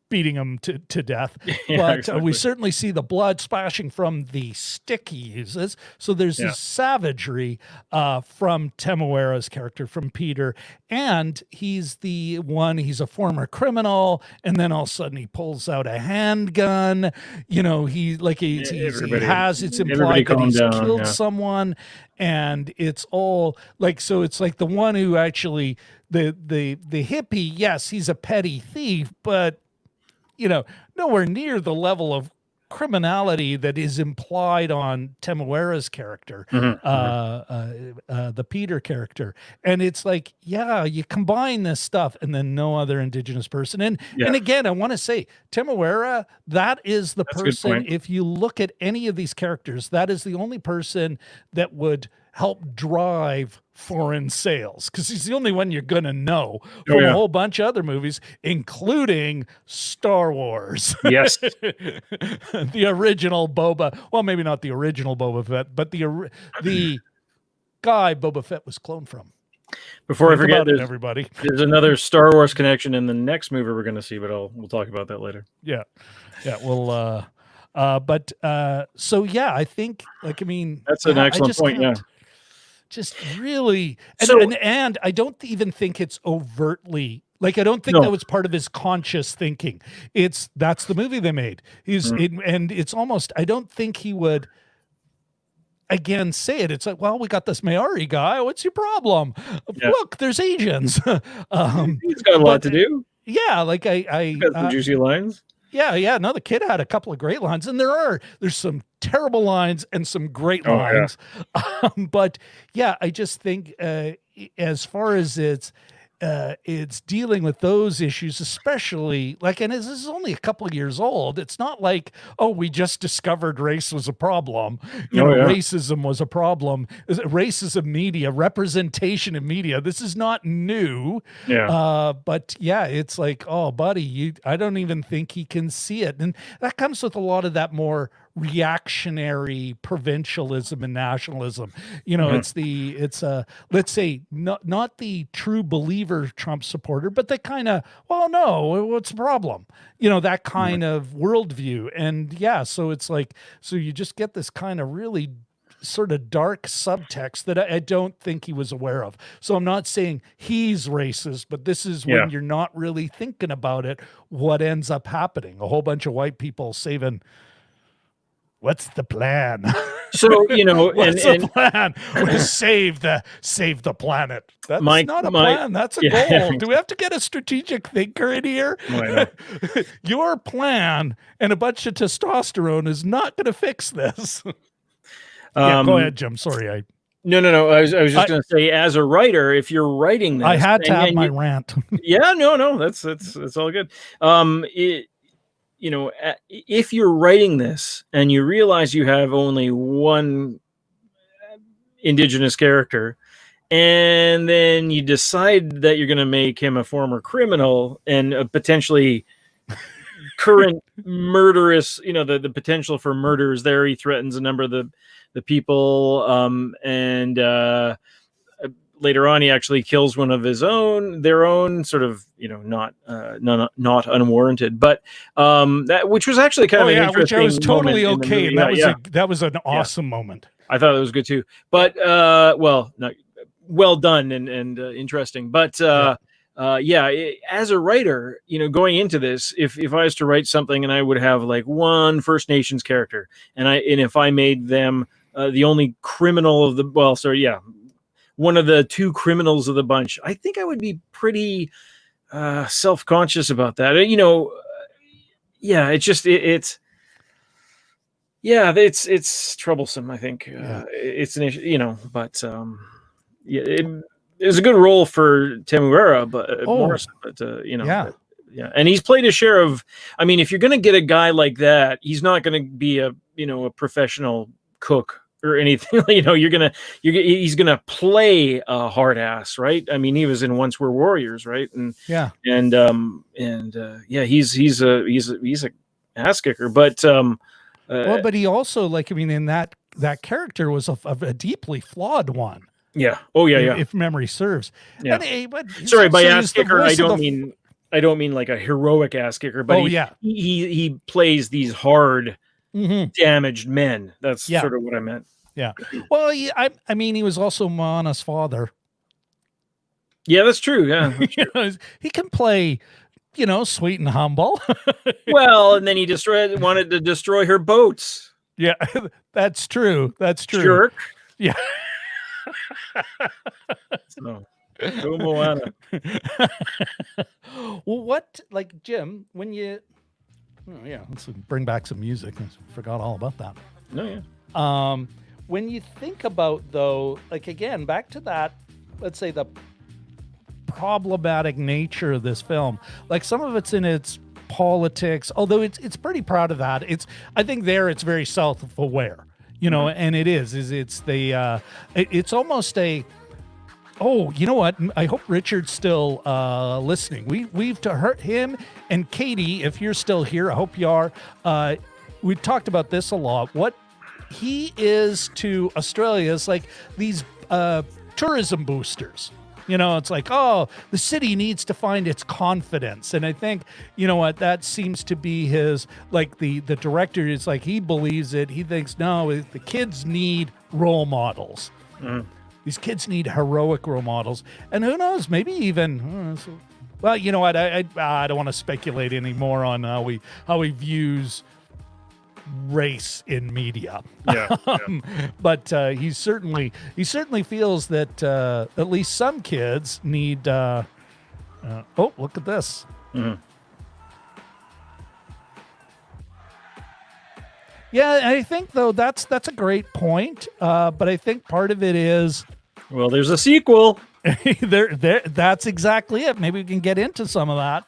Speaker 2: beating him to death. But exactly. We certainly see the blood splashing from the stick he uses. So there's this savagery from Temuera's character, from Peter. And he's a former criminal. And then all of a sudden he pulls out a handgun. You know, it's implied that he's killed someone. And it's all like, so it's like the one who actually, the hippie, yes, he's a petty thief, but nowhere near the level of criminality that is implied on Temuera's character, the Peter character. And it's like, you combine this stuff and then no other Indigenous person. And again, I want to say Temuera, that is the person, if you look at any of these characters, that is the only person that would help drive foreign sales, because he's the only one you're going to know from a whole bunch of other movies, including Star Wars.
Speaker 5: Yes.
Speaker 2: The original Boba, well, maybe not the original Boba Fett, but the guy Boba Fett was cloned from.
Speaker 5: Before I forget,
Speaker 2: everybody,
Speaker 5: there's another Star Wars connection in the next movie we're going to see, but we'll talk about that later.
Speaker 2: Yeah. We'll I think, like, I mean,
Speaker 5: that's an excellent point.
Speaker 2: Just really, and I don't even think it's overtly, like, I don't think that was part of his conscious thinking. That's the movie they made. And it's almost, I don't think he would again say it. It's like, well, we got this Maori guy. What's your problem? Look, there's Asians.
Speaker 5: He's got a lot to do.
Speaker 2: Yeah, like
Speaker 5: He's got some juicy lines.
Speaker 2: Yeah. No, the kid had a couple of great lines, and there's some terrible lines and some great lines. But I just think as far as it's dealing with those issues, especially like, and this is only a couple of years old. It's not like, we just discovered race was a problem. Racism was a problem. Racism media, representation in media. This is not new. But it's like, oh, buddy, I don't even think he can see it. And that comes with a lot of that more reactionary provincialism and nationalism. It's let's say not the true believer Trump supporter, but the kind of, well, no, what's the problem? That kind of worldview. And so it's like, so you just get this kind of really sort of dark subtext that I don't think he was aware of. So I'm not saying he's racist, but this is when you're not really thinking about it, what ends up happening. A whole bunch of white people saving. What's the plan?
Speaker 5: So,
Speaker 2: what's the plan? Save the planet. That's not a plan. That's a goal. Do we have to get a strategic thinker in here? Your plan and a bunch of testosterone is not going to fix this. Go ahead, Jim. Sorry.
Speaker 5: No. I was just going to say, as a writer, if you're writing this,
Speaker 2: I had to have my rant.
Speaker 5: No. That's all good. If you're writing this and you realize you have only one Indigenous character and then you decide that you're going to make him a former criminal and a potentially current murderous, the potential for murder is there. He threatens a number of the people, and later on he actually kills one of their own sort of, not unwarranted, but that, which was actually kind of an interesting,
Speaker 2: which I was totally okay. And that was an awesome moment.
Speaker 5: I thought it was good too, but well done and interesting. But as a writer, going into this, if I was to write something and I would have like one First Nations character, and if I made them the only criminal of one of the two criminals of the bunch, I think I would be pretty self-conscious about that. It's troublesome. I think it's an issue, but it was a good role for Temuera, but Morrison, and he's played a share of. I mean, if you're going to get a guy like that, he's not going to be a professional cook or anything. He's gonna play a hard ass, right? I mean, he was in Once We're Warriors, right? He's a ass kicker, but
Speaker 2: but he also, in that character was a deeply flawed one.
Speaker 5: Yeah. Oh yeah.
Speaker 2: If memory serves.
Speaker 5: Yeah. Sorry, by ass kicker, I don't mean like a heroic ass kicker, but he plays these hard, damaged men. That's sort of what I meant.
Speaker 2: Yeah. Well, I mean, he was also Mana's father.
Speaker 5: Yeah, that's true. Yeah,
Speaker 2: he can play, sweet and humble.
Speaker 5: Well, and then he wanted to destroy her boats.
Speaker 2: Yeah, that's true. That's true.
Speaker 5: Jerk.
Speaker 2: Yeah.
Speaker 5: So, go Moana.
Speaker 2: Well, Jim, when you... Oh, yeah, let's bring back some music. I forgot all about that.
Speaker 5: No, yeah.
Speaker 2: When you think about, though, again, back to that, let's say the problematic nature of this film, some of it's in its politics, although it's pretty proud of that. I think it's very self-aware, and it's almost a, oh, you know what? I hope Richard's still listening. We've heard him and Katie, if you're still here, I hope you are. We've talked about this a lot. What he is to Australia is like these tourism boosters. It's like, oh, the city needs to find its confidence. And I think, that seems to be his, the director is he believes it. He thinks, no, the kids need role models. These kids need heroic role models. And who knows, maybe even, well, you know what? I don't want to speculate anymore on how he views race in media. But he certainly feels that at least some kids need oh, look at this. Yeah, I think though that's a great point, but I think part of it is,
Speaker 5: well, there's a sequel.
Speaker 2: That's exactly it. Maybe we can get into some of that.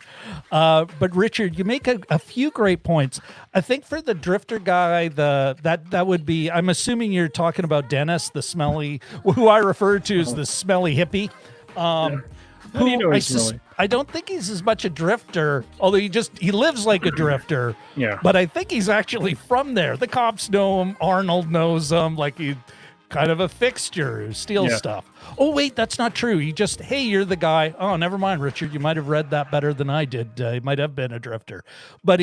Speaker 2: But Richard, you make a few great points. I think for the drifter guy, that would be, I'm assuming you're talking about Dennis, the smelly, who I refer to as the smelly hippie.
Speaker 5: How do you know he's smelly?
Speaker 2: I don't think he's as much a drifter, although he lives like a drifter.
Speaker 5: Yeah.
Speaker 2: But I think he's actually from there. The cops know him. Arnold knows him. He kind of a fixture who steals stuff. Oh, wait, that's not true. He just, hey, you're the guy. Oh, never mind, Richard. You might have read that better than I did. He might have been a drifter. But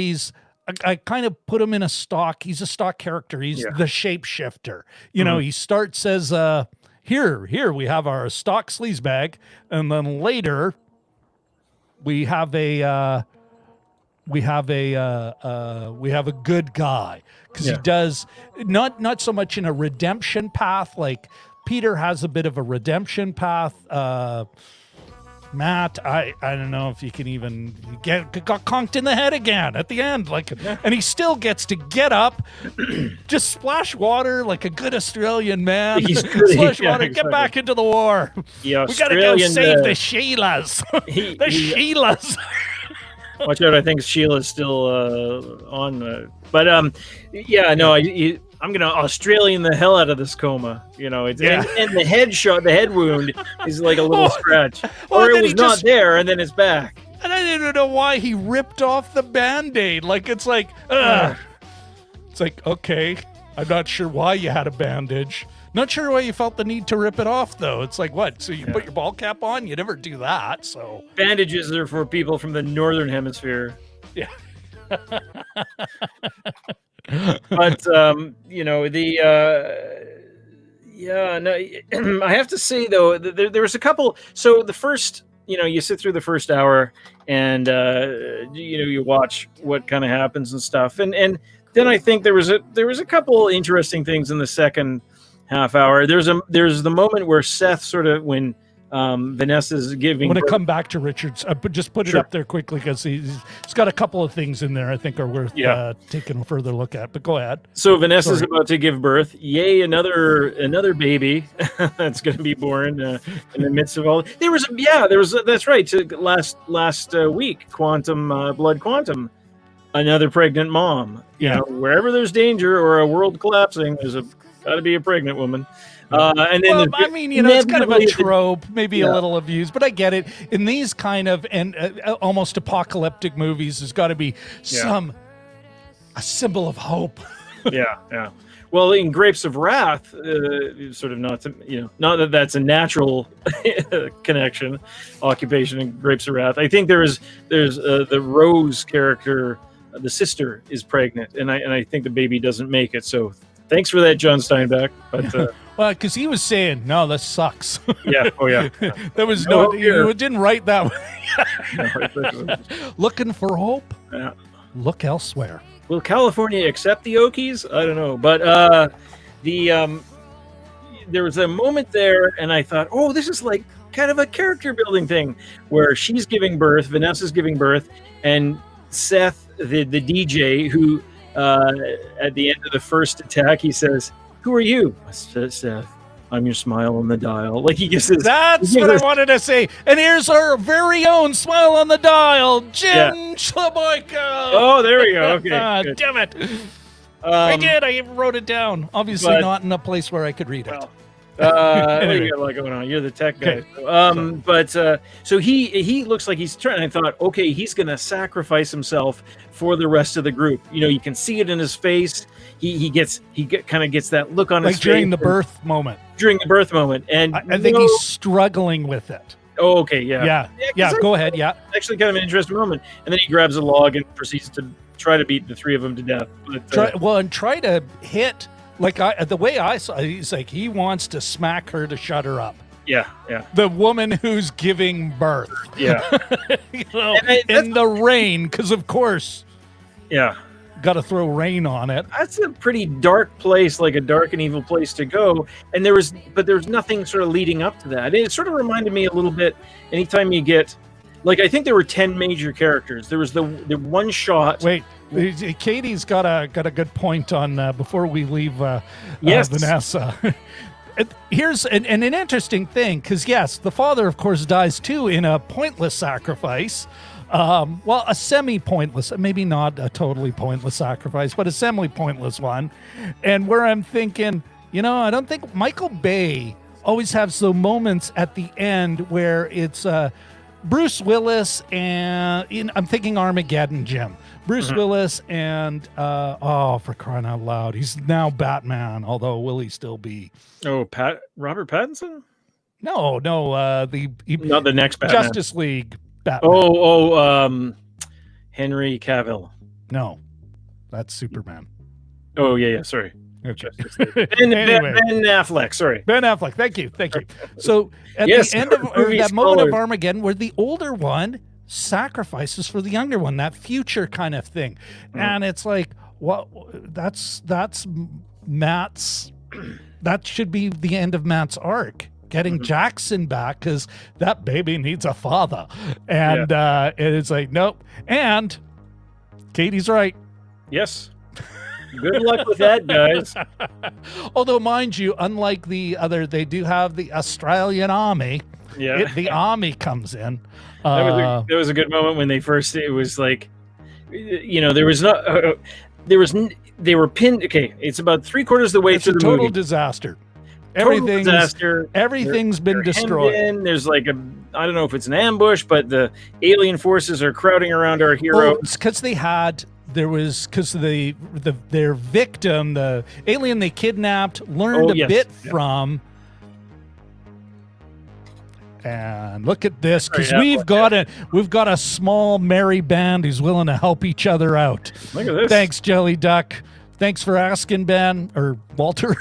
Speaker 2: I kind of put him in he's a stock character. He's the shapeshifter. He starts as, here we have our stock sleaze bag. And then later we have a good guy, because he does not so much in a redemption path. Like Peter has a bit of a redemption path. Matt, I don't know if you can even got conked in the head again at the end, and he still gets to get up, just splash water like a good Australian man. Splash water, get back into the war. We gotta go save the Sheilas. Sheilas.
Speaker 5: Watch out! I think Sheila's still on, but I'm gonna Australian the hell out of this coma. It's and the head shot, the head wound is like a little scratch, or it was not there, and then it's back.
Speaker 2: And I didn't know why he ripped off the Band-Aid. Like it's like, it's like, okay, I'm not sure why you had a bandage. Not sure why you felt the need to rip it off, though. It's like, what? So you put your ball cap on? You never do that. So
Speaker 5: bandages are for people from the northern hemisphere.
Speaker 2: Yeah.
Speaker 5: But I have to say though, there was a couple. So the first, you sit through the first hour, and you watch what kind of happens and stuff, and then I think there was a couple interesting things in the second half hour. There's the moment where Seth sort of, when Vanessa's giving.
Speaker 2: I'm going to come back to Richard's, but just put it up there quickly because he's got a couple of things in there I think are worth taking a further look at. But go ahead.
Speaker 5: So Vanessa's about to give birth. Yay, another baby that's going to be born in the midst of all. There was that's right. Last week, Blood Quantum, another pregnant mom. Wherever there's danger or a world collapsing, there's got to be a pregnant woman. And then
Speaker 2: it's kind of a trope, maybe a little abused, but I get it. In these kind of and almost apocalyptic movies, there's got to be a symbol of hope.
Speaker 5: Yeah. Well, in Grapes of Wrath, sort of not that that's a natural connection, occupation in Grapes of Wrath. I think there's the Rose character, the sister is pregnant, and I think the baby doesn't make it. So thanks for that, John Steinbeck. But
Speaker 2: well, because he was saying, no, this sucks.
Speaker 5: Yeah. Oh, yeah.
Speaker 2: There was you didn't write that way. Looking for hope?
Speaker 5: Yeah.
Speaker 2: Look elsewhere.
Speaker 5: Will California accept the Okies? I don't know. But there was a moment there, and I thought, oh, this is like kind of a character building thing where she's giving birth, Vanessa's giving birth, and Seth, the DJ, who at the end of the first attack, he says, "Who are you?" Seth, "I'm your smile on the dial." Like he gives this.
Speaker 2: That's what I wanted to say. And here's our very own smile on the dial, Jim Schlaboyko.
Speaker 5: Oh, there we go. Okay.
Speaker 2: Damn it. I did. I even wrote it down. Obviously not in a place where I could read it.
Speaker 5: Anyway. You got a lot going on. You're the tech guy. Okay. So he looks like he's trying. I thought, okay, he's going to sacrifice himself for the rest of the group. You can see it in his face. He kind of gets that look on his face.
Speaker 2: Like during the birth moment.
Speaker 5: And
Speaker 2: I think he's struggling with it.
Speaker 5: Oh, okay, yeah.
Speaker 2: Go ahead. Yeah.
Speaker 5: Actually, kind of an interesting moment. And then he grabs a log and proceeds to try to beat the three of them to death. But,
Speaker 2: try to hit. Like the way I saw, he's like he wants to smack her to shut her up.
Speaker 5: Yeah.
Speaker 2: The woman who's giving birth.
Speaker 5: Yeah.
Speaker 2: In the rain, because of course.
Speaker 5: Yeah.
Speaker 2: Got to throw rain on it.
Speaker 5: That's a pretty dark place, like a dark and evil place to go. And there was nothing sort of leading up to that. It sort of reminded me a little bit. Anytime you get, like, I think there were 10 major characters. There was the one shot.
Speaker 2: Wait. Katie's got a good point on before we leave Vanessa. Here's an interesting thing, because yes, the father of course dies too in a pointless sacrifice. A semi-pointless, maybe not a totally pointless sacrifice, but a semi-pointless one. And where I'm thinking, I don't think Michael Bay always has the moments at the end where it's Bruce Willis and I'm thinking Armageddon, Jim. Bruce Willis and for crying out loud, he's now Batman. Although will he still be?
Speaker 5: Oh, Robert Pattinson?
Speaker 2: No, not
Speaker 5: the next Batman.
Speaker 2: Justice League Batman.
Speaker 5: Henry Cavill.
Speaker 2: No, that's Superman.
Speaker 5: Oh yeah. Sorry.
Speaker 2: Okay.
Speaker 5: Ben Affleck. Sorry.
Speaker 2: Ben Affleck. Thank you. So at the end of that moment of Armageddon, where the older one sacrifices for the younger one, that future kind of thing, and it's like, what? That's Matt's. That should be the end of Matt's arc. Getting Jackson back because that baby needs a father, and it's like nope. And Katie's right.
Speaker 5: Yes. Good luck with that, guys.
Speaker 2: Although, mind you, unlike the other, they do have the Australian Army.
Speaker 5: Yeah,
Speaker 2: the Army comes in.
Speaker 5: That was a good moment when they first. It was like, there was not. they were pinned. Okay, it's about 3/4 of the way
Speaker 2: It's
Speaker 5: through
Speaker 2: a
Speaker 5: the
Speaker 2: total
Speaker 5: movie.
Speaker 2: disaster.
Speaker 5: Disaster.
Speaker 2: Everything's been destroyed.
Speaker 5: There's like I don't know if it's an ambush, but the alien forces are crowding around our hero.
Speaker 2: Well, it's because their victim, the alien they kidnapped, learned a bit from. And look at this, because we've got a small merry band who's willing to help each other out.
Speaker 5: Look at this.
Speaker 2: Thanks, Jelly Duck. Thanks for asking, Ben or Walter.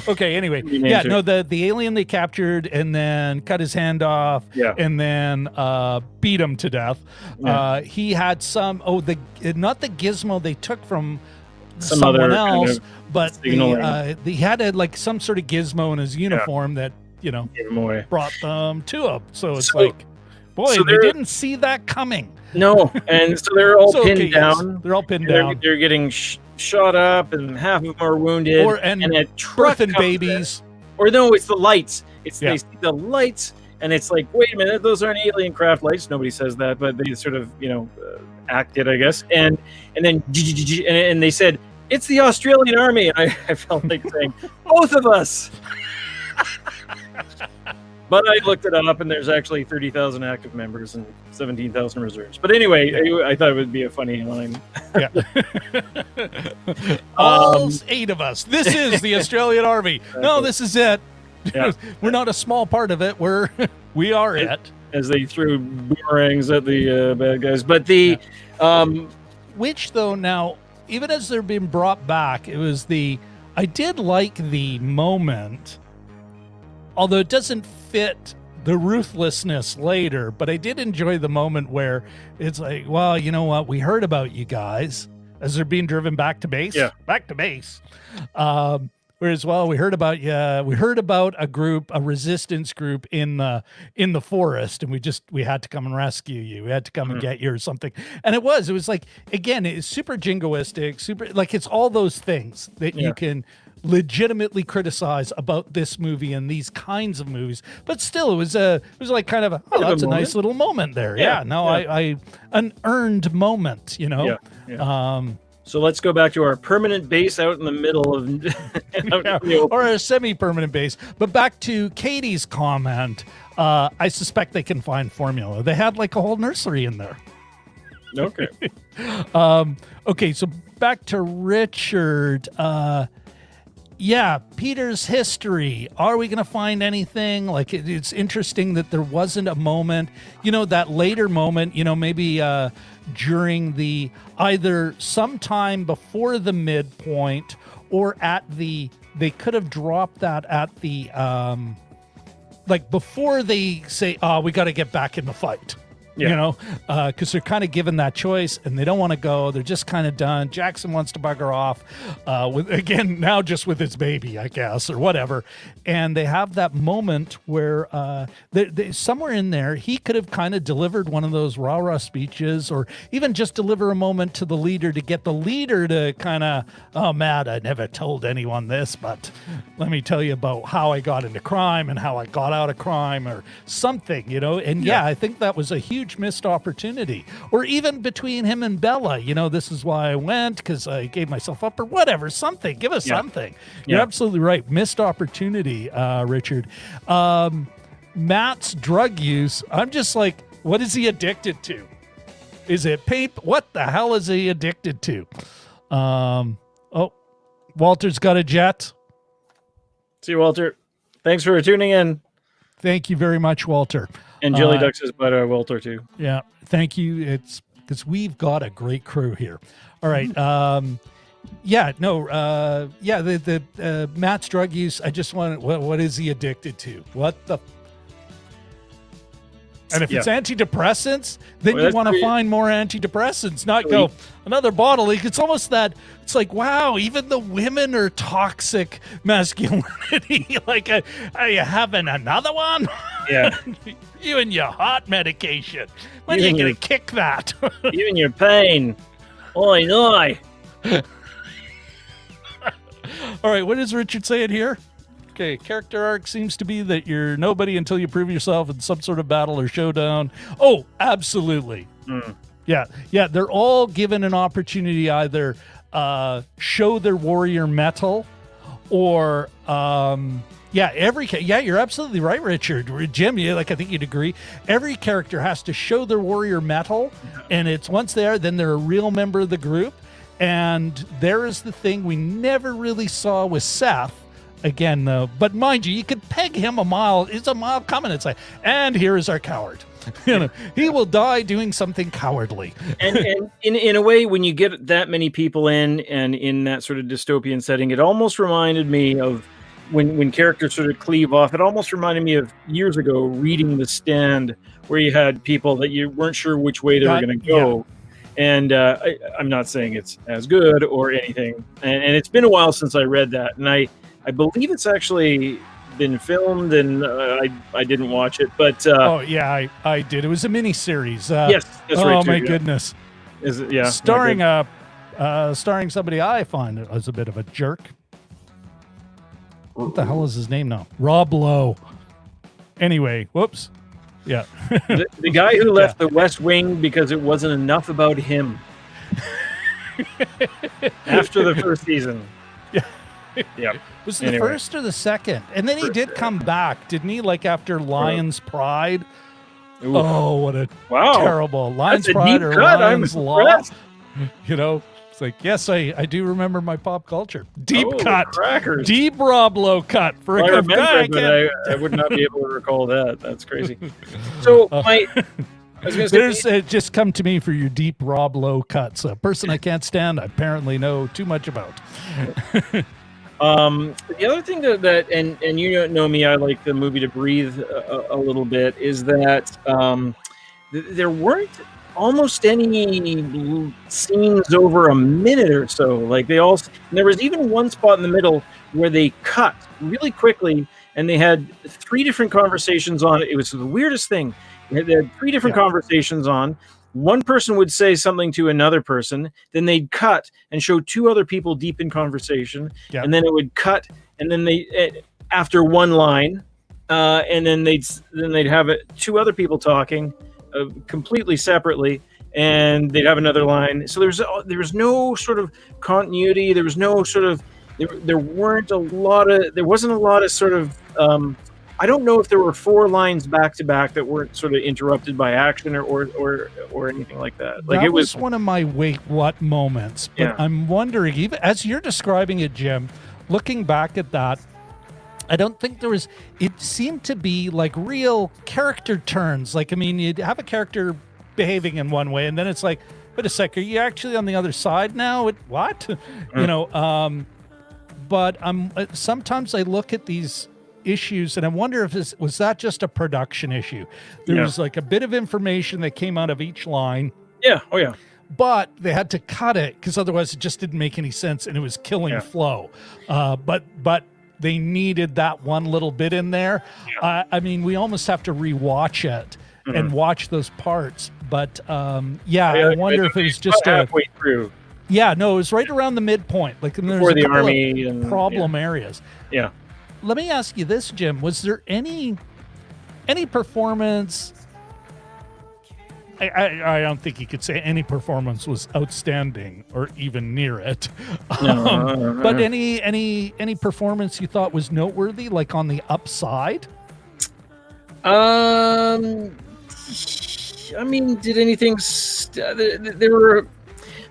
Speaker 2: Okay, anyway. Yeah, no, the alien they captured and then cut his hand off and then beat him to death.
Speaker 5: Yeah.
Speaker 2: He had some not the gizmo they took from
Speaker 5: Some
Speaker 2: someone
Speaker 5: other
Speaker 2: else,
Speaker 5: kind of
Speaker 2: but he had like some sort of gizmo in his uniform that
Speaker 5: gave him away.
Speaker 2: brought them to him. So it's like, boy, they didn't see that coming.
Speaker 5: No, and so they're all pinned down.
Speaker 2: Yes, they're all pinned down.
Speaker 5: They're getting shot up, and half of them are wounded.
Speaker 2: And
Speaker 5: a truck
Speaker 2: birthing
Speaker 5: comes
Speaker 2: babies.
Speaker 5: in. Or no, it's the lights. They see the lights, and it's like, wait a minute, those aren't alien craft lights. Nobody says that, but they sort of, acted, I guess. And then and they said, it's the Australian Army. And I felt like saying, both of us. But I looked it up, and there's actually 30,000 active members and 17,000 reserves. But anyway, I thought it would be a funny line.
Speaker 2: Yeah. All 8 of us. This is the Australian Army. No, this is it.
Speaker 5: Yeah.
Speaker 2: We're not a small part of it. We are it.
Speaker 5: As they threw boomerangs at the bad guys. But the...
Speaker 2: Which, though, now, even as they're being brought back, it was I did like the moment... Although it doesn't fit the ruthlessness later, but I did enjoy the moment where it's like, well, you know what? We heard about you guys as they're being driven back to base.
Speaker 5: Yeah.
Speaker 2: Back to base. Whereas, well, we heard about you. We heard about a resistance group in the forest, and we had to come and rescue you. We had to come and get you or something. And it was like, again, it's super jingoistic, super, like it's all those things that you can legitimately criticize about this movie and these kinds of movies, but still it was like kind of that's a nice little moment there. I an earned moment,
Speaker 5: So let's go back to our permanent base out in the middle of
Speaker 2: or a semi-permanent base. But back to Katie's comment, I suspect they can find formula. They had like a whole nursery in there.
Speaker 5: Okay.
Speaker 2: Okay, so back to Richard. Peter's history. Are we going to find anything? Like, it's interesting that there wasn't a moment, that later moment, maybe during either sometime before the midpoint or they could have dropped that at the, like before they say, we got to get back in the fight. Because they're kind of given that choice and they don't want to go. They're just kind of done. Jackson wants to bugger off now just with his baby, I guess, or whatever. And they have that moment where they somewhere in there, he could have kind of delivered one of those rah-rah speeches or even just deliver a moment to the leader to get the leader to kind of, oh, Matt, I never told anyone this, but let me tell you about how I got into crime and how I got out of crime or something, And I think that was a huge missed opportunity. Or even between him and Bella, this is why I went because I gave myself up or whatever, something. Give us something. You're absolutely right. Missed opportunity, Richard. Matt's drug use, I'm just like, what is he addicted to? Is it paint? What the hell is he addicted to? Walter's got a jet.
Speaker 5: See you, Walter. Thanks for tuning in.
Speaker 2: Thank you very much, Walter.
Speaker 5: And Jelly Duck says bye to Walter too.
Speaker 2: Yeah, thank you. It's because we've got a great crew here. All right. The Matt's drug use. I just want what is he addicted to? What the? And if it's antidepressants, then you want to find more antidepressants, not go another bottle. It's almost that it's like, wow, even the women are toxic masculinity. Like, are you having another one?
Speaker 5: Yeah.
Speaker 2: You and your heart medication. When are you going to kick that?
Speaker 5: You and your pain. Oi, oi.
Speaker 2: All right, what is Richard saying here? Okay, character arc seems to be that you're nobody until you prove yourself in some sort of battle or showdown. Oh, absolutely. Yeah, they're all given an opportunity either show their warrior mettle or you're absolutely right, Richard. Jim, I think you'd agree. Every character has to show their warrior mettle, and it's once there, then they're a real member of the group. And there is the thing we never really saw with Seth. Again, though, but mind you could peg him a mile. It's a mile coming. It's like, and here is our coward. He will die doing something cowardly.
Speaker 5: and in a way, when you get that many people in that sort of dystopian setting, it almost reminded me of when characters sort of cleave off. It almost reminded me of years ago reading The Stand, where you had people that you weren't sure which way they were going to go. Yeah. And I'm not saying it's as good or anything. And it's been a while since I read that, and I believe it's actually been filmed, and I didn't watch it, but
Speaker 2: I did. It was a mini series.
Speaker 5: Yes, that's right.
Speaker 2: Oh my goodness!
Speaker 5: Is it? Yeah,
Speaker 2: starring somebody I find as a bit of a jerk. What the hell is his name now? Rob Lowe. Anyway, whoops. Yeah,
Speaker 5: the guy who left The West Wing because it wasn't enough about him after the first season. Yeah.
Speaker 2: Was it the first or the second? And then he did come back, didn't he? Like after Lion's Pride. Ooh. Oh, what a terrible Lion's Pride or Lion's Law. It's like, yes, I do remember my pop culture. Deep cut. Crackers. Deep Rob Lowe cut for a good guy.
Speaker 5: I would not be able to recall that. That's crazy. So
Speaker 2: it just come to me for your deep Rob Lowe cuts. A person I can't stand, I apparently know too much about.
Speaker 5: The other thing that and you know me, I like the movie to breathe a little bit, is that there weren't almost any scenes over a minute or so. Like there was even one spot in the middle where they cut really quickly, and they had 3 different conversations on it. It was the weirdest thing. They had 3 different conversations on. One person would say something to another person, then they'd cut and show 2 other people deep in conversation, and then it would cut, and then they after one line, and then they'd have 2 other people talking completely separately, and they'd have another line. So there was no sort of continuity. There was no sort of there wasn't a lot of sort of I don't know if there were 4 lines back to back that weren't sort of interrupted by action or anything like that. Like
Speaker 2: it was one of my wait what moments. But I'm wondering, even as you're describing it, Jim, looking back at that, I don't think there was. It seemed to be like real character turns. Like, I mean, you'd have a character behaving in one way, and then it's like, wait a sec, are you actually on the other side now? What? But sometimes I look at these issues and I wonder if was that just a production issue. There was like a bit of information that came out of each line.
Speaker 5: Yeah. Oh yeah.
Speaker 2: But they had to cut it because otherwise it just didn't make any sense and it was killing flow. But they needed that one little bit in there. I mean, we almost have to rewatch it and watch those parts. But I wonder if it was just
Speaker 5: halfway through.
Speaker 2: Yeah, no, it was right around the midpoint. Like
Speaker 5: before the army and
Speaker 2: problem areas.
Speaker 5: Yeah.
Speaker 2: Let me ask you this, Jim. Was there any performance? I don't think you could say any performance was outstanding or even near it. But any performance you thought was noteworthy, like on the upside?
Speaker 5: I mean, did anything? There were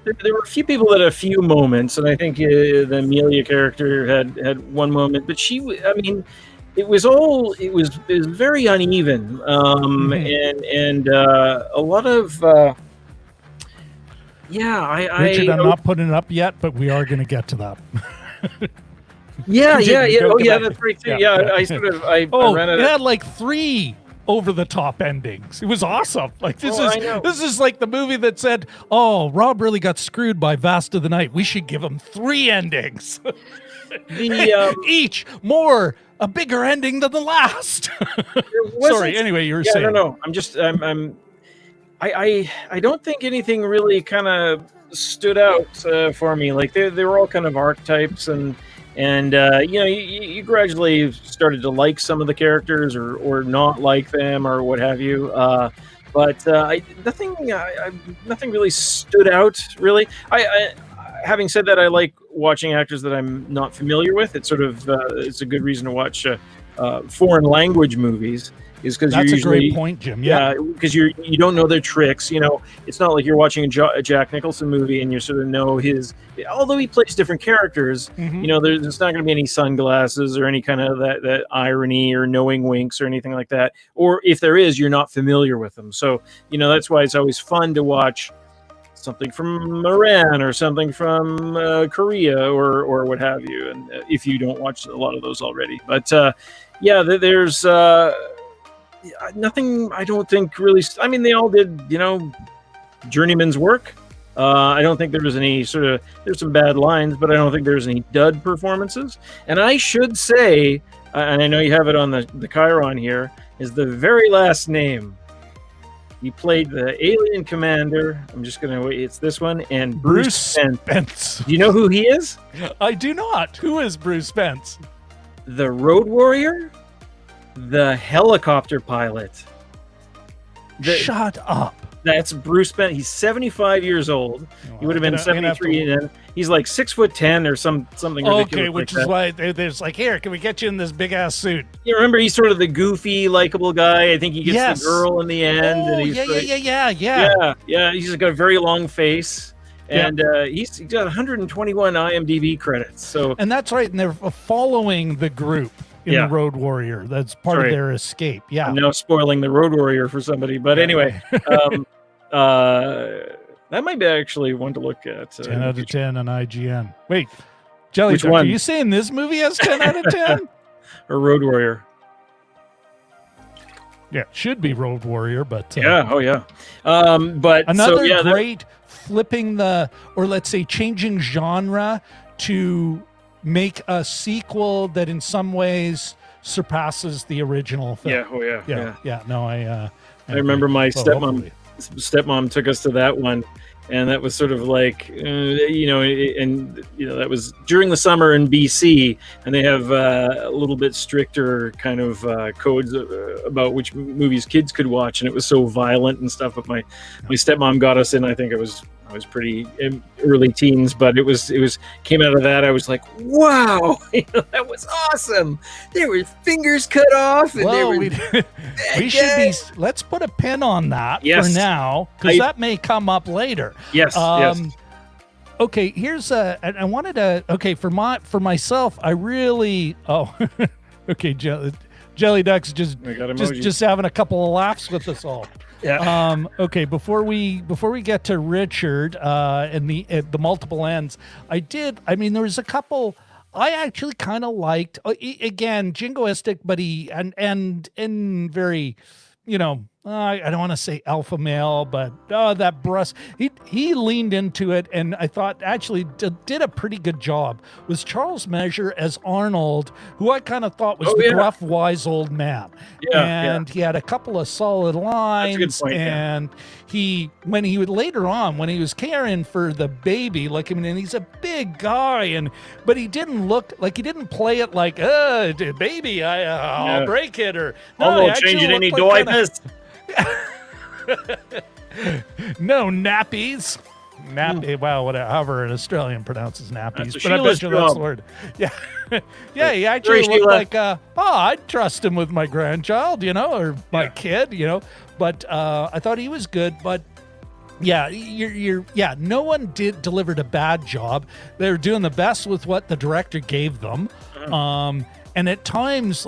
Speaker 5: a few people that had a few moments, and I think the Amelia character had one moment, but it was very uneven, and a lot of
Speaker 2: Richard, I'm not putting it up yet, but we are going to get to that.
Speaker 5: Yeah. Oh, yeah, that's right too. I ran it.
Speaker 2: It had like 3 over-the-top endings. It was awesome. Like this is like the movie that said, "Oh, Rob really got screwed by Vast of the Night. We should give him 3 endings, each a bigger ending than the last." Sorry. Anyway, you were saying.
Speaker 5: No. I don't think anything really kind of stood out for me. Like they were all kind of archetypes and you gradually started to like some of the characters or not like them or what have you. But nothing really stood out. Really, I having said that, I like watching actors that I'm not familiar with. It's sort of it's a good reason to watch foreign language movies. Is because
Speaker 2: that's
Speaker 5: usually,
Speaker 2: a great point, Jim.
Speaker 5: Yeah, because you don't know their tricks. You know, it's not like you're watching a Jack Nicholson movie and you sort of know his. Although he plays different characters, you know, there's not going to be any sunglasses or any kind of that irony or knowing winks or anything like that. Or if there is, you're not familiar with them. So you know that's why it's always fun to watch something from Iran or something from Korea or what have you. And if you don't watch a lot of those already, but yeah, there's. Nothing, I don't think really. I mean, they all did, you know, journeyman's work. I don't think there was any there's some bad lines, but I don't think there's any dud performances. And I should say, and I know you have it on the Chiron here, is the very last name. He played the alien commander. I'm just going to wait. It's this one. And Bruce Spence. Do you know who he is?
Speaker 2: I do not. Who is Bruce Spence?
Speaker 5: The Road Warrior? The helicopter pilot.
Speaker 2: Shut up.
Speaker 5: That's Bruce Spence. He's 75 years old. He would have been 73, and he's like 6'10" or something ridiculous.
Speaker 2: Okay, which is why there's like, here, can we get you in this big ass suit?
Speaker 5: You remember he's sort of the goofy, likable guy. I think he gets the girl in the end.
Speaker 2: Oh,
Speaker 5: and he's
Speaker 2: yeah.
Speaker 5: He's got a very long face. And he's got 121 IMDb credits. So,
Speaker 2: and that's right. And they're following the group in the Road Warrior. That's part of their escape. Yeah.
Speaker 5: I'm now spoiling the Road Warrior for somebody. But anyway, that might be actually one to look at.
Speaker 2: 10 out of 10 on IGN. Wait, Jelly
Speaker 5: Which
Speaker 2: Duck,
Speaker 5: one?
Speaker 2: are you saying this movie has 10 out of 10?
Speaker 5: Or Road Warrior?
Speaker 2: Yeah, it should be Road Warrior, but
Speaker 5: but
Speaker 2: another great flipping or let's say changing genre to make a sequel that in some ways surpasses the original film. Yeah. No, I
Speaker 5: remember my stepmom took us to that one, and that was sort of like that was during the summer in BC, and they have a little bit stricter kind of codes about which movies kids could watch, and it was so violent and stuff. But my stepmom got us in. I think I was pretty early teens, but it was came out of that. I was like, wow, that was awesome. There were fingers cut off, and
Speaker 2: we should be. Let's put a pin on that for now, because that may come up later.
Speaker 5: Yes.
Speaker 2: Okay, here's I wanted to. Okay, for myself, I really. Oh, okay, Jelly Duck's just having a couple of laughs with us all.
Speaker 5: Yeah.
Speaker 2: Okay. Before we get to Richard and the multiple ends, there was a couple I actually kind of liked. Again, jingoistic, but and very, I don't want to say alpha male, but that brusque. He leaned into it, and I thought actually did a pretty good job. Was Charles Mesure as Arnold, who I kind of thought was the gruff, wise old man. He had a couple of solid lines.
Speaker 5: That's a good point,
Speaker 2: and when he was caring for the baby, and he's a big guy, but he didn't play it like, baby, I'll break it, or
Speaker 5: no, not changing any diapers.
Speaker 2: No nappies. However an Australian pronounces nappies, but I
Speaker 5: Sheila's
Speaker 2: bet you that's the word. Yeah, he actually looked like I'd trust him with my grandchild, or my kid, But I thought he was good, but no one delivered a bad job. They're doing the best with what the director gave them, and at times,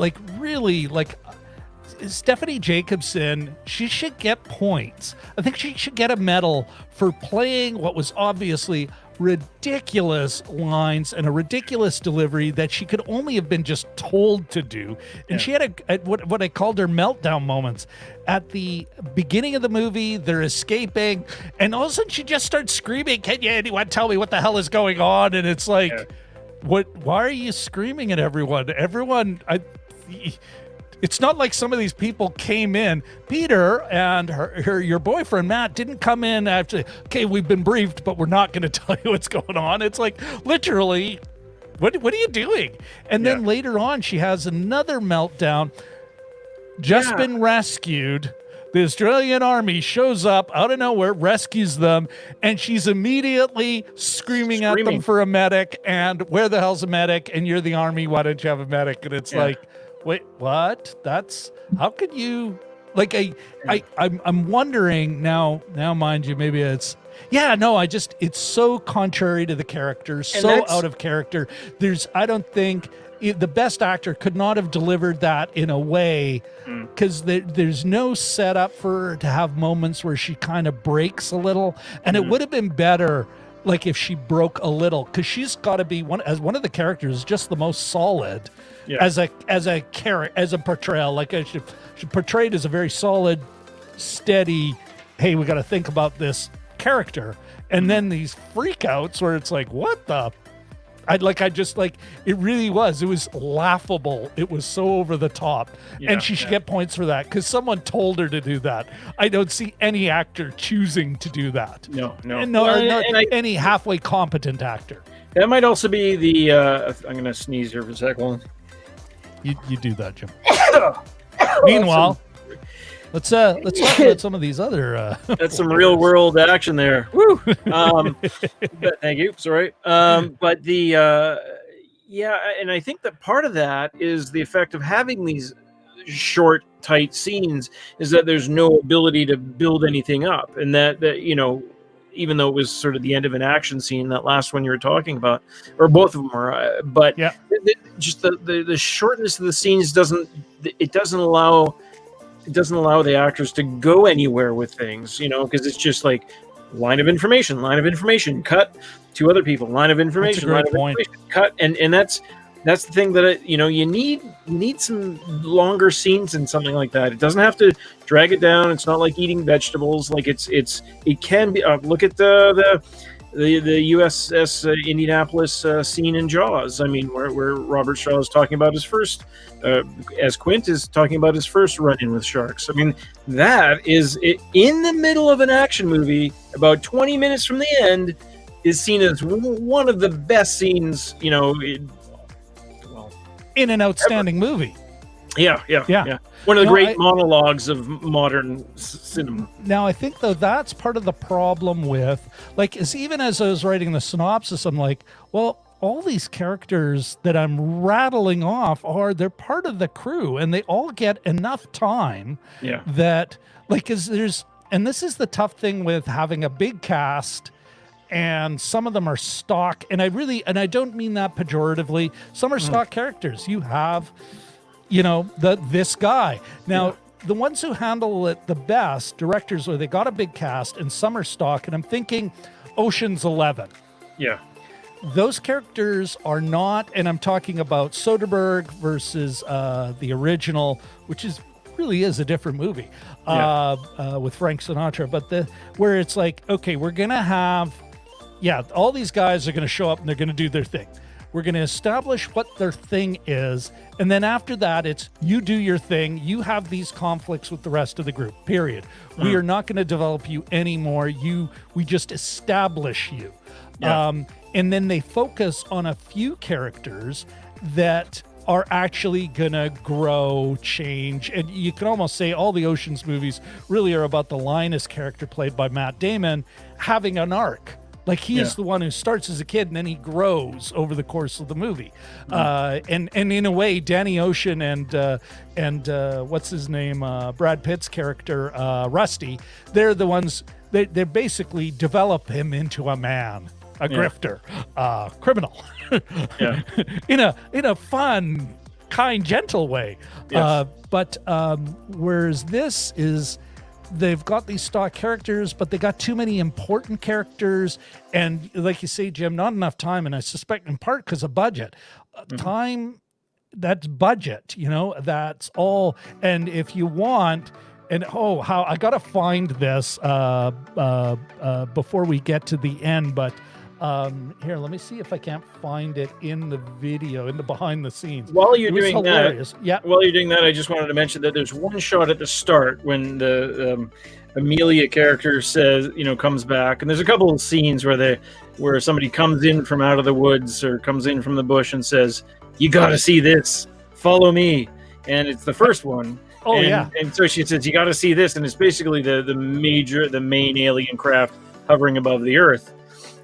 Speaker 2: Stephany Jacobsen, she should get points. I think she should get a medal for playing what was obviously ridiculous lines and a ridiculous delivery that she could only have been just told to do. And she had what I called her meltdown moments. At the beginning of the movie, they're escaping, and all of a sudden she just starts screaming, "Can anyone tell me what the hell is going on?" And it's like, why are you screaming at everyone? It's not like some of these people came in. Peter and your boyfriend, Matt, didn't come in after, okay, we've been briefed, but we're not going to tell you what's going on. It's like, literally, what are you doing? And then later on, she has another meltdown, just been rescued. The Australian army shows up out of nowhere, rescues them, and she's immediately screaming at them for a medic. And where the hell's a medic? And you're the army. Why don't you have a medic? And it's like, wait, what? That's how could you? Like I'm wondering now, mind you, maybe it's. Yeah, no, it's so contrary to the character, so out of character. I don't think the best actor could not have delivered that in a way, because there's no setup for her to have moments where she kind of breaks a little. And it would have been better, like, if she broke a little, because she's got to be one of the characters, just the most solid as a portrayal. Like, she portrayed as a very solid, steady, hey, we got to think about this character, and then these freakouts where it's like, what the? It really was. It was laughable. It was so over the top, and she should get points for that because someone told her to do that. I don't see any actor choosing to do that.
Speaker 5: No,
Speaker 2: any halfway competent actor.
Speaker 5: That might also be the. I'm going to sneeze here for a second.
Speaker 2: You do that, Jim. Meanwhile. Let's talk about some of these other.
Speaker 5: That's some real world action there. Woo! But, thank you. Sorry. But the and I think that part of that is the effect of having these short, tight scenes is that there's no ability to build anything up, and that even though it was sort of the end of an action scene, that last one you were talking about, or both of them were, but just the shortness of the scenes doesn't allow the actors to go anywhere with things, because it's just like line of information, cut to other people, line of information, cut, and that's the thing that you need some longer scenes and something like that. It doesn't have to drag it down. It's not like eating vegetables. Like it can be. Look at the USS Indianapolis scene in Jaws. I mean, where Robert Shaw is talking about his first, as Quint is talking about his first run-in with sharks. I mean, that is in the middle of an action movie, about 20 minutes from the end, is seen as one of the best scenes,
Speaker 2: in an outstanding movie.
Speaker 5: Yeah. One of the great monologues of modern cinema.
Speaker 2: Now, I think, though, that's part of the problem with, even as I was writing the synopsis, I'm like, well, all these characters that I'm rattling off they're part of the crew, and they all get enough time that, and this is the tough thing with having a big cast, and some of them are stock, and I don't mean that pejoratively. Some are stock characters. You have, this guy. Now, the ones who handle it the best, directors, where they got a big cast, and some are stock, and I'm thinking Ocean's 11.
Speaker 5: Yeah.
Speaker 2: Those characters are not, and I'm talking about Soderbergh versus the original, which really is a different movie with Frank Sinatra, but where it's like, okay, we're going to have, all these guys are going to show up and they're going to do their thing. We're going to establish what their thing is. And then after that, it's you do your thing. You have these conflicts with the rest of the group, period. We are not going to develop you anymore. We just establish you. And then they focus on a few characters that are actually going to grow, change. And you can almost say all the Ocean's movies really are about the Linus character played by Matt Damon having an arc. Like he is the one who starts as a kid and then he grows over the course of the movie. And in a way, Danny Ocean and what's his name, Brad Pitt's character, Rusty, they're the ones they basically develop him into a man, a grifter, criminal, in a fun, kind, gentle way. But whereas this is, they've got these stock characters, but they got too many important characters. And like you say, Jim, not enough time. And I suspect in part because of budget. Time, that's budget, that's all. And if you want, and how I got to find this before we get to the end. But here, let me see if I can't find it in the video, in the behind the scenes.
Speaker 5: While you're doing that, I just wanted to mention that there's one shot at the start when the Amelia character says, comes back, and there's a couple of scenes where somebody comes in from out of the woods or comes in from the bush and says, "You got to see this. Follow me." And it's the first one.
Speaker 2: Oh,
Speaker 5: and,
Speaker 2: yeah.
Speaker 5: And so she says, you got to see this. And it's basically the main alien craft hovering above the Earth.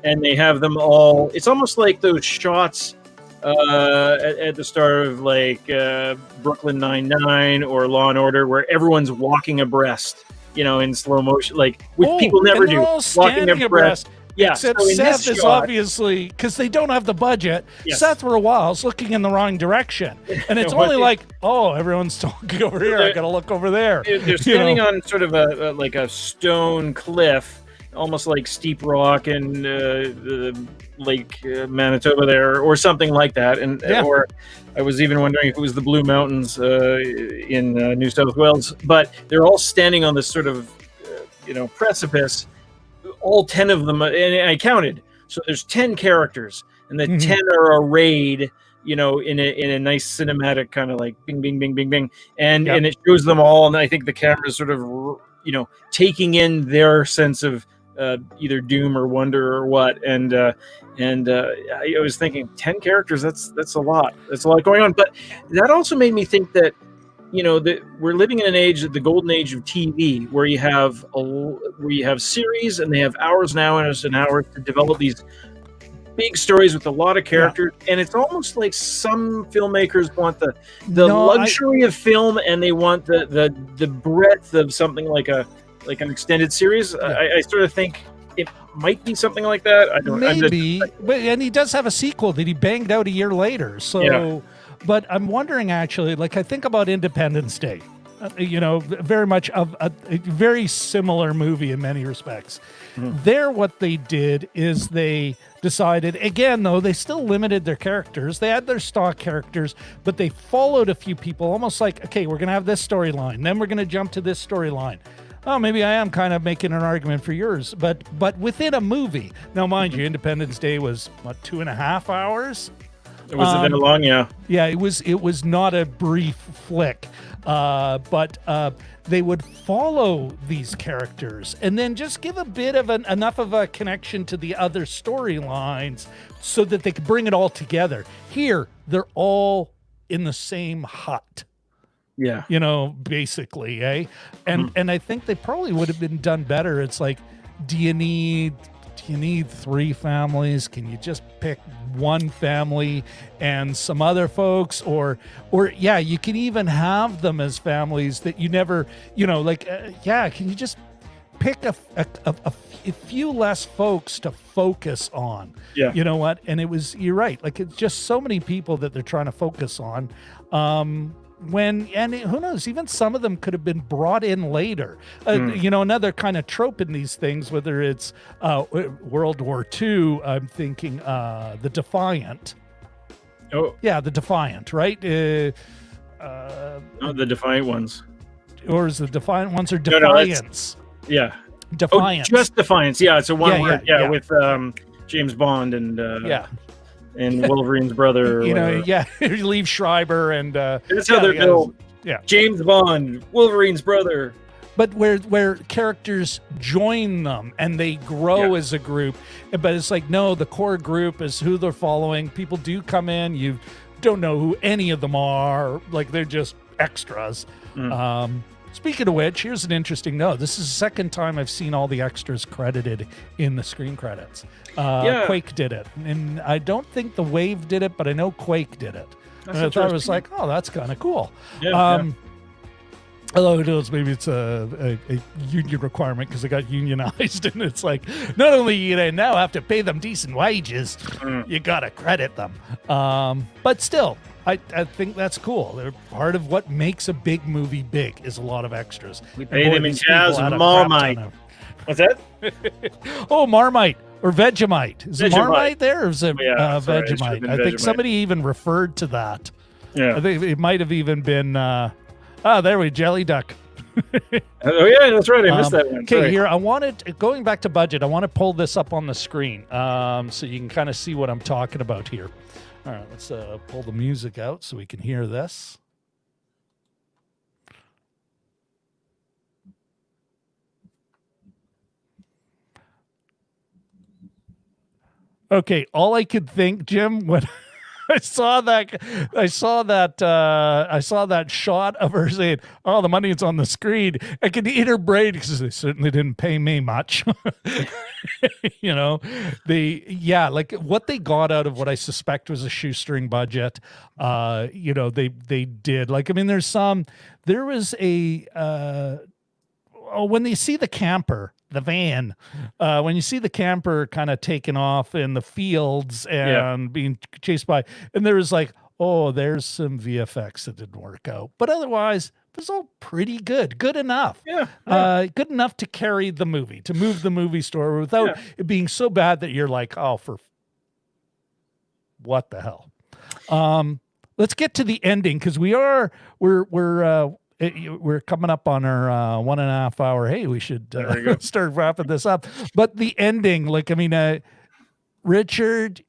Speaker 5: And they have them all. It's almost like those shots at the start of like Brooklyn Nine-Nine or Law and Order, where everyone's walking abreast, in slow motion, like which people never do.
Speaker 2: All walking abreast.
Speaker 5: Yeah,
Speaker 2: except
Speaker 5: so
Speaker 2: Seth is obviously, because they don't have the budget. Yes. Seth for a while is looking in the wrong direction, and it's only like, everyone's talking over here. I got to look over there.
Speaker 5: They're standing on sort of a stone cliff, almost like Steep Rock and Lake Manitoba there, or something like that. And or I was even wondering if it was the Blue Mountains in New South Wales. But they're all standing on this sort of precipice. All 10 of them, and I counted. So there's 10 characters, and the 10 are arrayed, in a nice cinematic kind of like bing, bing, bing, bing, bing, and it shows them all. And I think the camera is sort of, taking in their sense of either doom or wonder or what. And I was thinking 10 characters. That's a lot. That's a lot going on. But that also made me think that. That we're living in an age, the golden age of TV, where you have series and they have hours and hours and hours to develop these big stories with a lot of characters, and it's almost like some filmmakers want the luxury of film, and they want the breadth of something like an extended series. I sort of think it might be something like that. I don't.
Speaker 2: Maybe, and he does have a sequel that he banged out a year later. So. Yeah. But I'm wondering, actually, like I think about Independence Day, very much of a very similar movie in many respects. There, what they did is they decided, again, though, they still limited their characters. They had their stock characters, but they followed a few people, almost like, okay, we're going to have this storyline, then we're going to jump to this storyline. Oh, maybe I am kind of making an argument for yours, but within a movie. Now, mind you, Independence Day was, 2.5 hours?
Speaker 5: Was it that long? Yeah.
Speaker 2: Yeah, it was not a brief flick, but they would follow these characters and then just give a bit of enough of a connection to the other storylines so that they could bring it all together. Here, they're all in the same hut.
Speaker 5: Yeah.
Speaker 2: Basically, eh? And I think they probably would have been done better. It's like, do you need 3 families? Can you just pick one family and some other folks, or you can even have them as families that you never, can you just pick a few less folks to focus on?
Speaker 5: Yeah.
Speaker 2: You know what? And you're right. Like, it's just so many people that they're trying to focus on. Who knows, even some of them could have been brought in later. Another kind of trope in these things, whether it's World War II, I'm thinking the Defiant.
Speaker 5: Oh.
Speaker 2: Yeah, the Defiant, right?
Speaker 5: Not the Defiant ones.
Speaker 2: Or is the Defiant ones or Defiance?
Speaker 5: Yeah.
Speaker 2: Defiance.
Speaker 5: Oh, just Defiance. Yeah, it's a one word. Yeah, with James Bond and and Wolverine's brother.
Speaker 2: Leave Schreiber and
Speaker 5: that's how they're built. Yeah, James Bond, Wolverine's brother.
Speaker 2: But where characters join them and they grow as a group, but it's like, no, the core group is who they're following. People do come in, you don't know who any of them are, like they're just extras. Speaking of which, here's an interesting note. This is the second time I've seen all the extras credited in the screen credits. Quake did it, and I don't think The Wave did it, but I know Quake did it. And I thought it was like, oh, that's kind of cool. Although it is, maybe it's a union requirement because they got unionized, and it's like, not only you now have to pay them decent wages, you got to credit them. But still, I think that's cool. They're part of what makes a big movie big is a lot of extras.
Speaker 5: We pay them in jazz and Marmite. What's that?
Speaker 2: Oh, Marmite or Vegemite. Is it Marmite there or is it Vegemite? I think somebody even referred to that.
Speaker 5: Yeah.
Speaker 2: I think it might have even been, there we Jelly Duck.
Speaker 5: Oh, yeah, that's right. I missed that one.
Speaker 2: Okay, here, going back to budget, I want to pull this up on the screen so you can kind of see what I'm talking about here. All right, let's pull the music out so we can hear this. Okay, all I could think, Jim, when I saw that shot of her saying, "Oh, the money is on the screen." I could eat her brain because they certainly didn't pay me much. Like what they got out of what I suspect was a shoestring budget. They did. Like, I mean, there was when they see the camper, the van, when you see the camper kind of taken off in the fields and being chased by, and there was like, oh, there's some VFX that didn't work out, but otherwise it was all pretty good enough. Good enough to carry the movie, to move the movie store without it being so bad that you're like, oh, for what the hell. Let's get to the ending, because we're coming up on our 1.5 hour. Hey, we should start wrapping this up. But the ending, like, I mean, Richard,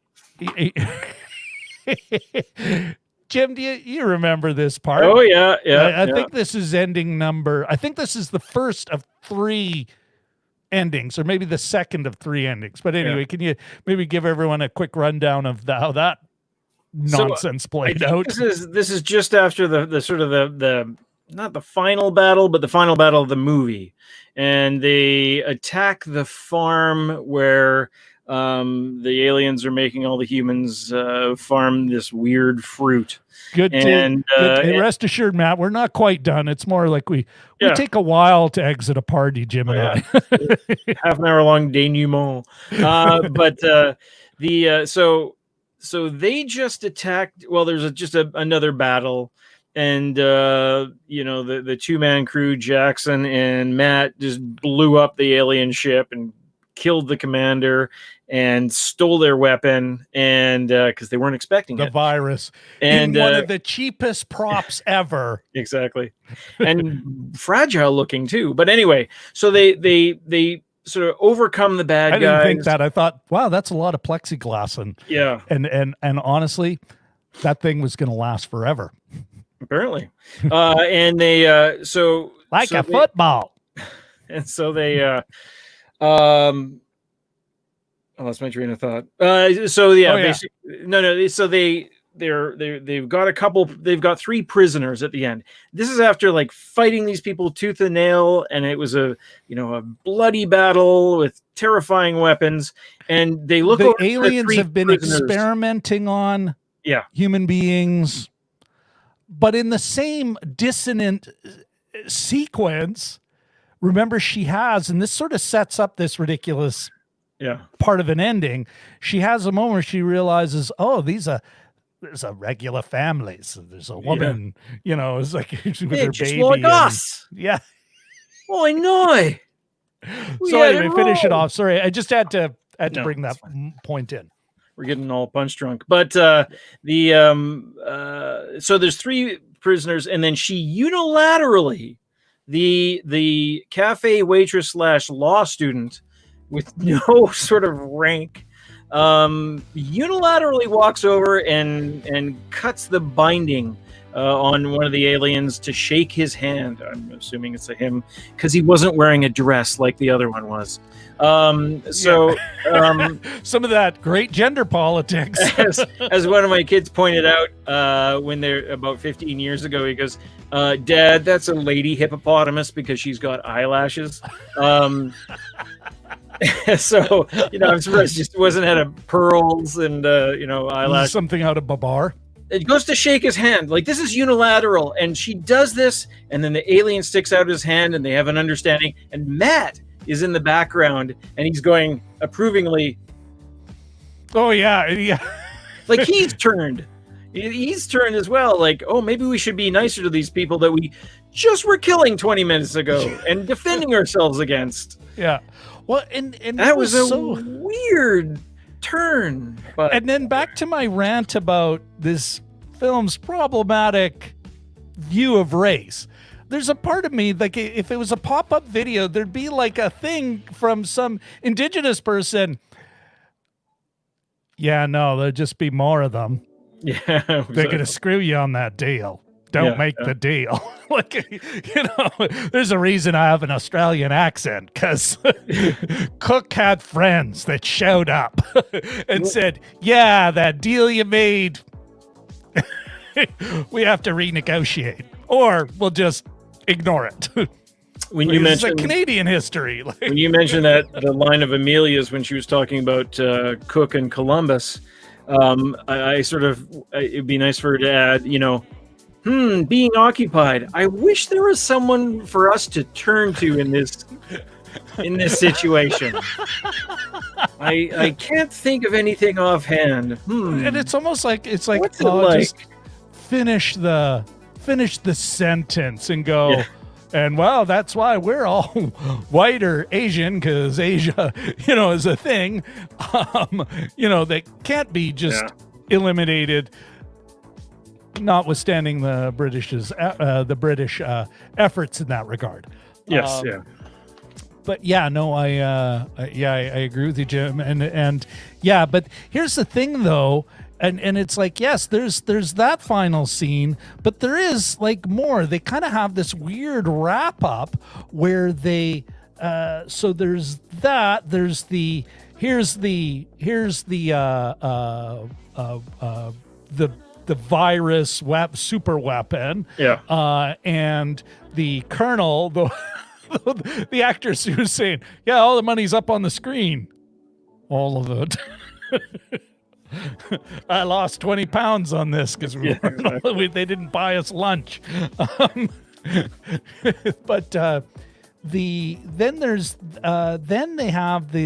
Speaker 2: Jim, do you remember this part?
Speaker 5: Oh yeah.
Speaker 2: I think this is ending number. I think this is the first of 3 endings, or maybe the second of 3 endings. But anyway, can you maybe give everyone a quick rundown of how that nonsense played out?
Speaker 5: This is just after the sort of the not the final battle, but the final battle of the movie, and they attack the farm where the aliens are making all the humans farm this weird fruit.
Speaker 2: Good. Rest assured, Matt, we're not quite done. It's more like we take a while to exit a party, Jim and I.
Speaker 5: Half an hour long denouement. So they just attacked. Well, there's another battle. And, the 2-man crew, Jackson and Matt, just blew up the alien ship and killed the commander and stole their weapon, and because they weren't expecting
Speaker 2: the virus, and one of the cheapest props ever.
Speaker 5: Exactly. And fragile looking too. But anyway, so they sort of overcome the bad guys.
Speaker 2: I didn't think that. I thought, wow, that's a lot of plexiglass. And honestly, that thing was going to last forever.
Speaker 5: Apparently. And they a
Speaker 2: football.
Speaker 5: And so they I lost my train of thought. Basically so they've got 3 prisoners at the end. This is after like fighting these people tooth and nail, and it was a bloody battle with terrifying weapons, and they look over
Speaker 2: aliens have been experimenting on human beings. But in the same dissonant sequence, remember, she has, and this sort of sets up this ridiculous part of an ending. She has a moment where she realizes, oh, there's a regular family. So there's a woman, it's like with her baby.
Speaker 5: Like us.
Speaker 2: Yeah.
Speaker 5: Oh, I know.
Speaker 2: So anyway, finish it off. Sorry, I just had to bring that point in.
Speaker 5: We're getting all punch drunk, but so there's 3 prisoners, and then she unilaterally, the cafe waitress / law student with no sort of rank, unilaterally walks over and cuts the binding on one of the aliens to shake his hand. I'm assuming it's a him, because he wasn't wearing a dress like the other one was. Some
Speaker 2: of that great gender politics.
Speaker 5: as one of my kids pointed out when they're about 15 years ago, he goes, Dad, that's a lady hippopotamus because she's got eyelashes. So, I'm surprised it just wasn't out of pearls and, eyelashes.
Speaker 2: Something out of Babar.
Speaker 5: It goes to shake his hand. Like, this is unilateral. And she does this, and then the alien sticks out his hand, and they have an understanding. And Matt is in the background, and he's going approvingly.
Speaker 2: Oh, yeah.
Speaker 5: Like, he's turned. He's turned as well. Like, oh, maybe we should be nicer to these people that we just were killing 20 minutes ago and defending ourselves against.
Speaker 2: Yeah. Well, and
Speaker 5: that was a weird turn. But
Speaker 2: and then back to my rant about this film's problematic view of race. There's a part of me, like, if it was a pop-up video, there'd be like a thing from some indigenous person. Yeah, no, there'd just be more of them.
Speaker 5: Yeah.
Speaker 2: They're going to screw you on that deal. Don't make the deal. Like, there's a reason I have an Australian accent, because Cook had friends that showed up and said, yeah, that deal you made we have to renegotiate, or we'll just ignore it.
Speaker 5: When you mentioned
Speaker 2: Canadian history,
Speaker 5: when you mentioned that the line of Amelia's when she was talking about Cook and Columbus, I sort of it'd be nice for her to add, being occupied. I wish there was someone for us to turn to in this situation. I can't think of anything offhand.
Speaker 2: And it's almost like just finish the sentence and go. Yeah. And well, that's why we're all white or Asian, because Asia, is a thing, that can't be just eliminated. Notwithstanding the British efforts in that regard.
Speaker 5: Yes,
Speaker 2: But I agree with you, Jim, and but here's the thing, though. And it's like, yes, there's that final scene, but there is like more. They kind of have this weird wrap up where they so there's that. There's the virus super weapon.
Speaker 5: Yeah.
Speaker 2: And the colonel, the actress who's saying, yeah, all the money's up on the screen. All of it. I lost 20 pounds on this because they didn't buy us lunch. But then they have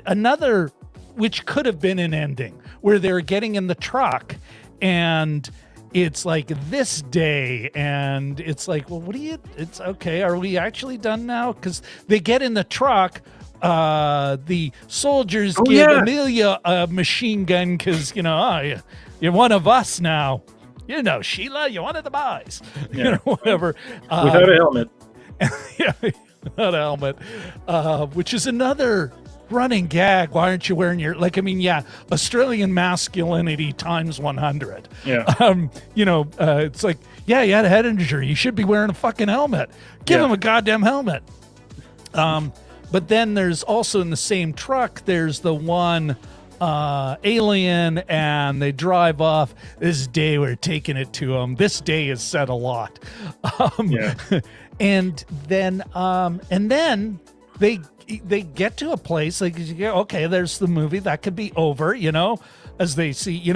Speaker 2: another, which could have been an ending, where they're getting in the truck and it's like this day, and it's like, well, it's okay. Are we actually done now? Because they get in the truck. The soldiers give Amelia a machine gun because, you're one of us now. Sheila, you're one of the boys. Whatever.
Speaker 5: Without a helmet.
Speaker 2: Without a helmet. Which is another running gag. Why aren't you wearing your, Australian masculinity times 100.
Speaker 5: Yeah.
Speaker 2: It's like, you had a head injury. You should be wearing a fucking helmet. Give him a goddamn helmet. But then there's also in the same truck, there's the one alien, and they drive off. This day we're taking it to them. This day is said a lot. And then they get to a place like, okay, there's the movie that could be over, as they see, you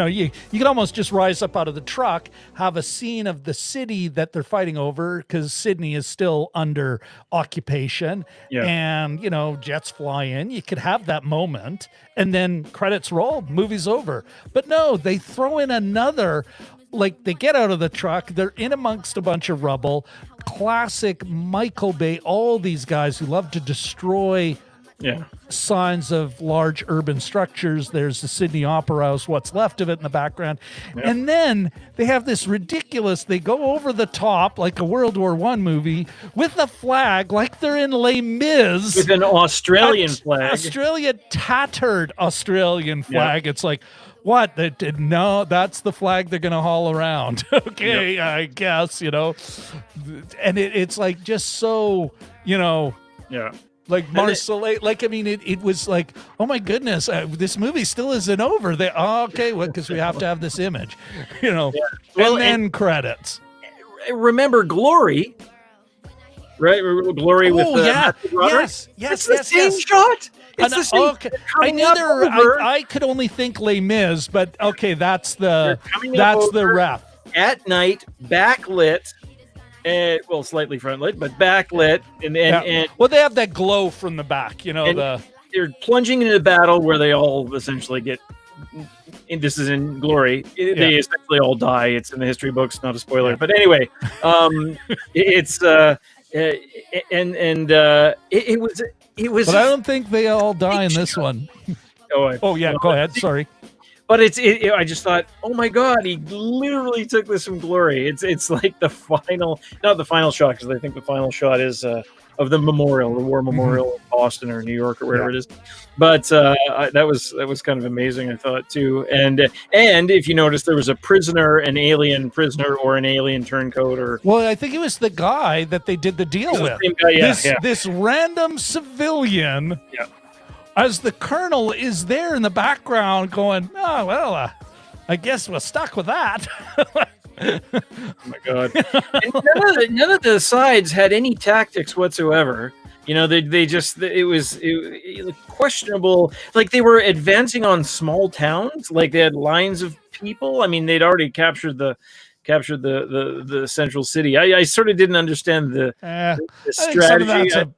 Speaker 2: can almost just rise up out of the truck, have a scene of the city that they're fighting over, because Sydney is still under occupation, and, jets fly in. You could have that moment, and then credits roll, movie's over. But no, they throw in another, they get out of the truck, they're in amongst a bunch of rubble, classic Michael Bay, all these guys who love to destroy signs of large urban structures. There's the Sydney Opera House, what's left of it in the background. And then they have this ridiculous, they go over the top like a World War I movie with a flag, like they're in Les Mis.
Speaker 5: With an Australian flag.
Speaker 2: Australia, tattered Australian flag. It's like, what? No, that's the flag they're going to haul around. Okay, I guess, And it's like just so, like Marseille, it was like, oh my goodness, this movie still isn't over. Because we have to have this image, Well, and then credits.
Speaker 5: Remember Glory, right? Glory with
Speaker 2: yes,
Speaker 5: it's the same shot. It's the same.
Speaker 2: Okay. I could only think Les Mis, but okay, that's the ref
Speaker 5: at night, backlit. Slightly front lit, but backlit, and
Speaker 2: they have that glow from the back,
Speaker 5: they're plunging into battle where they all essentially get. And this is in Glory. They essentially all die. It's in the history books, not a spoiler. But anyway, it's it was.
Speaker 2: But I don't think they all die in this one. Go ahead. Sorry.
Speaker 5: But I just thought, oh my God, he literally took this from Glory. It's like the final, not the final shot, because I think the final shot is of the memorial, the war memorial in Boston or New York or wherever it is. But that was kind of amazing, I thought too. And if you notice, there was a prisoner, an alien prisoner, or an alien turncoat, or
Speaker 2: I think it was the guy that they did the deal with. This random civilian.
Speaker 5: Yeah.
Speaker 2: As the colonel is there in the background going, I guess we're stuck with that.
Speaker 5: Oh my god! And none of the sides had any tactics whatsoever. You know, it was questionable. Like they were advancing on small towns, like they had lines of people. I mean, they'd already captured the central city. I sort of didn't understand the strategy.